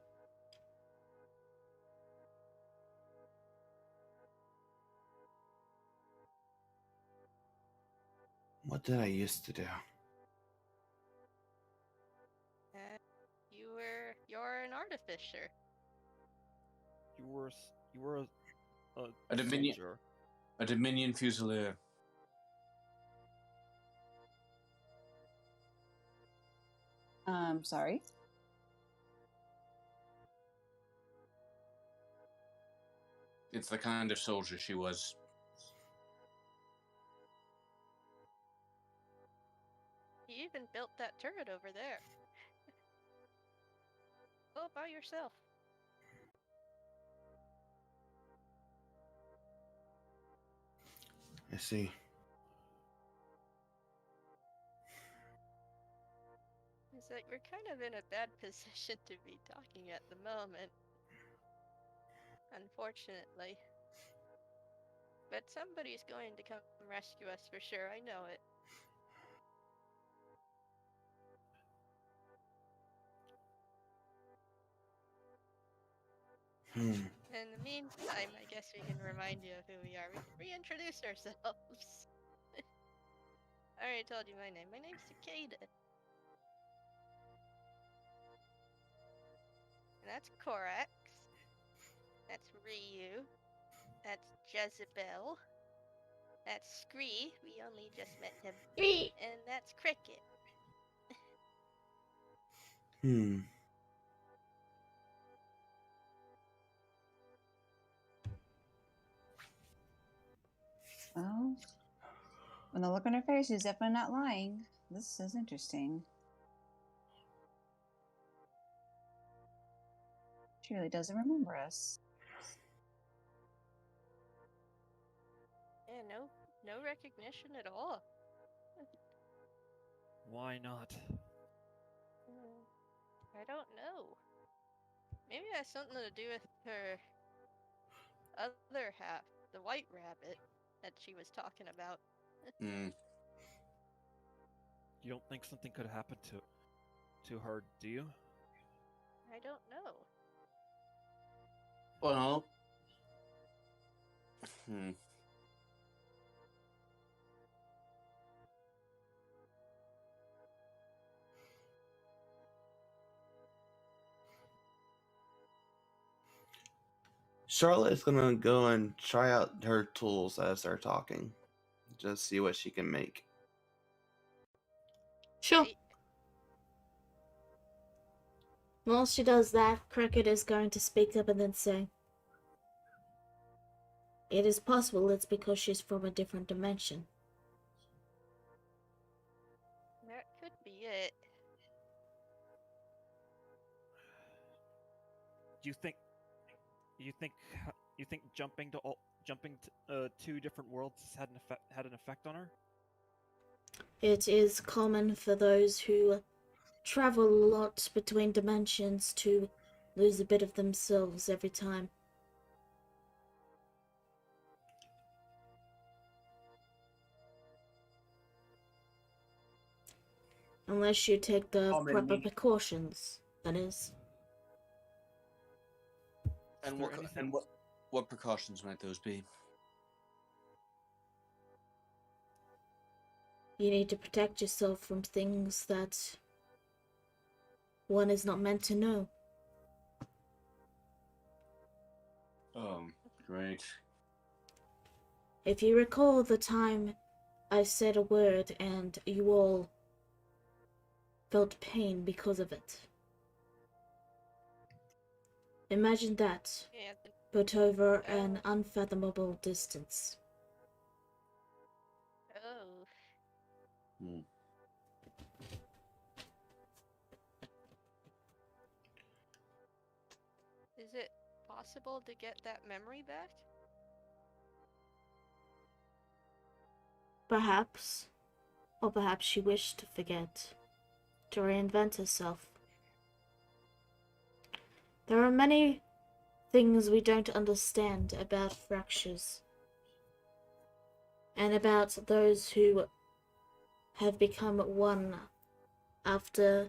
What did I used to do? Uh, you're an artificer. You were A Dominion, soldier. a Dominion Fusilier. Sorry. It's the kind of soldier she was. You even built that turret over there. All by yourself. I see. It's like we're kind of in a bad position to be talking at the moment. Unfortunately. But somebody's going to come rescue us for sure, I know it. In the meantime, I guess we can remind you of who we are. We can reintroduce ourselves. I already told you my name. My name's Cicada. And that's Korax. That's Ryu. That's Jezebel. That's Scree. We only just met him. And that's Cricket. Well, when the look on her face, she's definitely not lying. This is interesting. She really doesn't remember us. Yeah, no recognition at all. Why not? I don't know. Maybe it has something to do with her other half, the white rabbit that she was talking about. Mm. You don't think something could happen to her, do you? I don't know. Well, Charlotte is gonna go and try out her tools as they're talking. Just see what she can make. Sure. Right? While she does that, Cricket is going to speak up and then say, "It is possible it's because she's from a different dimension." That could be it. Do you think jumping to two different worlds had an effect on her? It is common for those who travel a lot between dimensions to lose a bit of themselves every time. Unless you take the Common proper meaning. precautions, that is. And there what anything- and what precautions might those be? You need to protect yourself from things that one is not meant to know. Great. If you recall the time I said a word and you all felt pain because of it. Imagine that, Yeah. but over an unfathomable distance. Oh. Is it possible to get that memory back? perhaps. Or perhaps she wished to forget, to reinvent herself. There are many things we don't understand about fractures, and about those who have become one after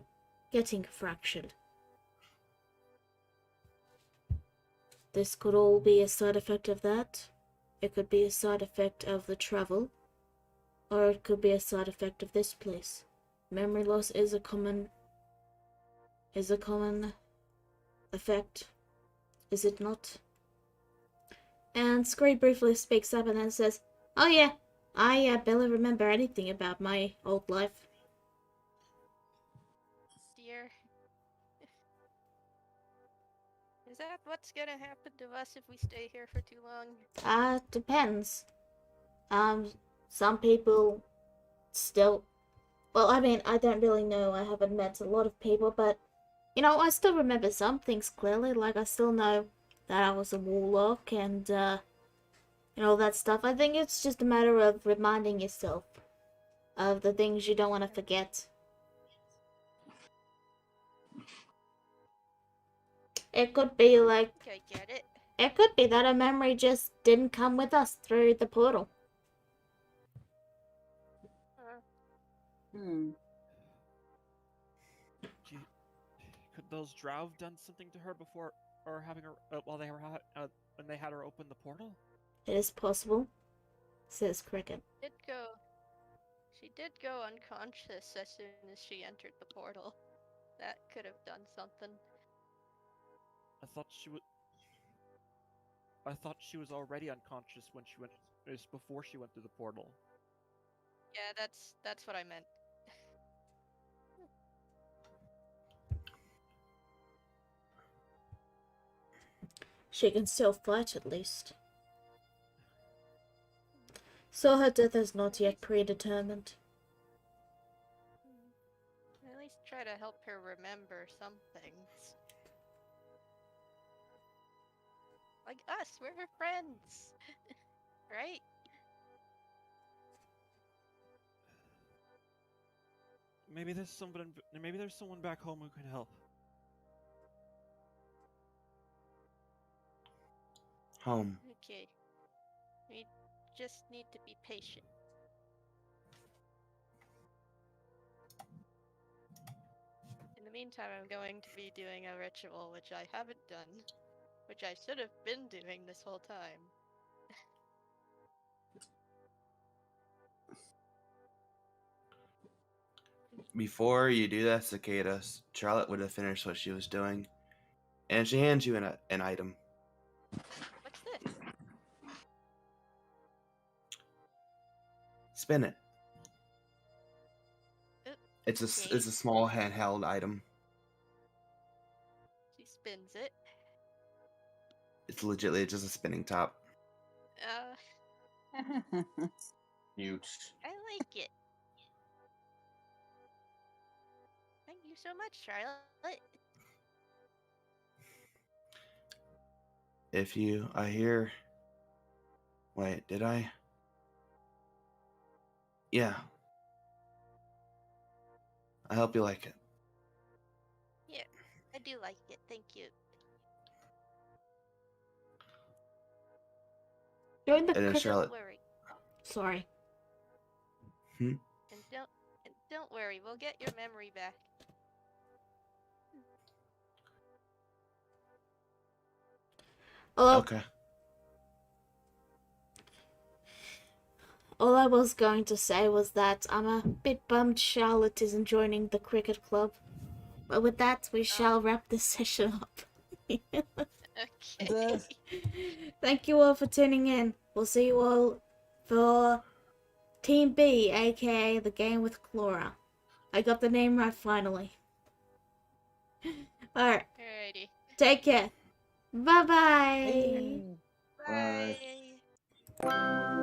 getting fractured. This could all be a side effect of that. It could be a side effect of the travel, or it could be a side effect of this place. Memory loss is a common effect, is it not? And Scree briefly speaks up and then says, "Oh yeah, I barely remember anything about my old life." Dear. Is that what's gonna happen to us if we stay here for too long? Depends. Some people still, well, I mean, I don't really know. I haven't met a lot of people, but, you know, I still remember some things clearly. Like, I still know that I was a warlock and, all that stuff. I think it's just a matter of reminding yourself of the things you don't want to forget. It could be like, I think I get it. it could be that a memory just didn't come with us through the portal. Hmm. Could those drow have done something to her before, or having her while they were when they had her open the portal? It is possible, says Cricket. She did go unconscious as soon as she entered the portal. That could have done something. I thought she was already unconscious when she went. Is before she went through the portal. Yeah, that's what I meant. She can still fight at least. So her death is not yet predetermined. At least try to help her remember some things. Like us, we're her friends. Right? Maybe there's someone back home who can help. Home. Okay. We just need to be patient. In the meantime, I'm going to be doing a ritual which I haven't done, which I should have been doing this whole time. Before you do that, cicadas, Charlotte would have finished what she was doing, and she hands you an item. What's this? Spin it. It's Okay. a small handheld item. She spins it. It's legitly just a spinning top. Mute. I like it. Thank you so much, Charlotte. I hear. Wait, did I? Yeah. I hope you like it. Yeah, I do like it. Thank you. Join the And then cricket. Charlotte. Don't worry. Sorry. And don't worry. We'll get your memory back. Although, Okay. all I was going to say was that I'm a bit bummed Charlotte isn't joining the cricket club. But with that, we shall wrap this session up. Okay. Thank you all for tuning in. We'll see you all for Team B, aka the game with Chlora. I got the name right finally. Alright, Alrighty. take care. Bye-bye. Hey. Bye.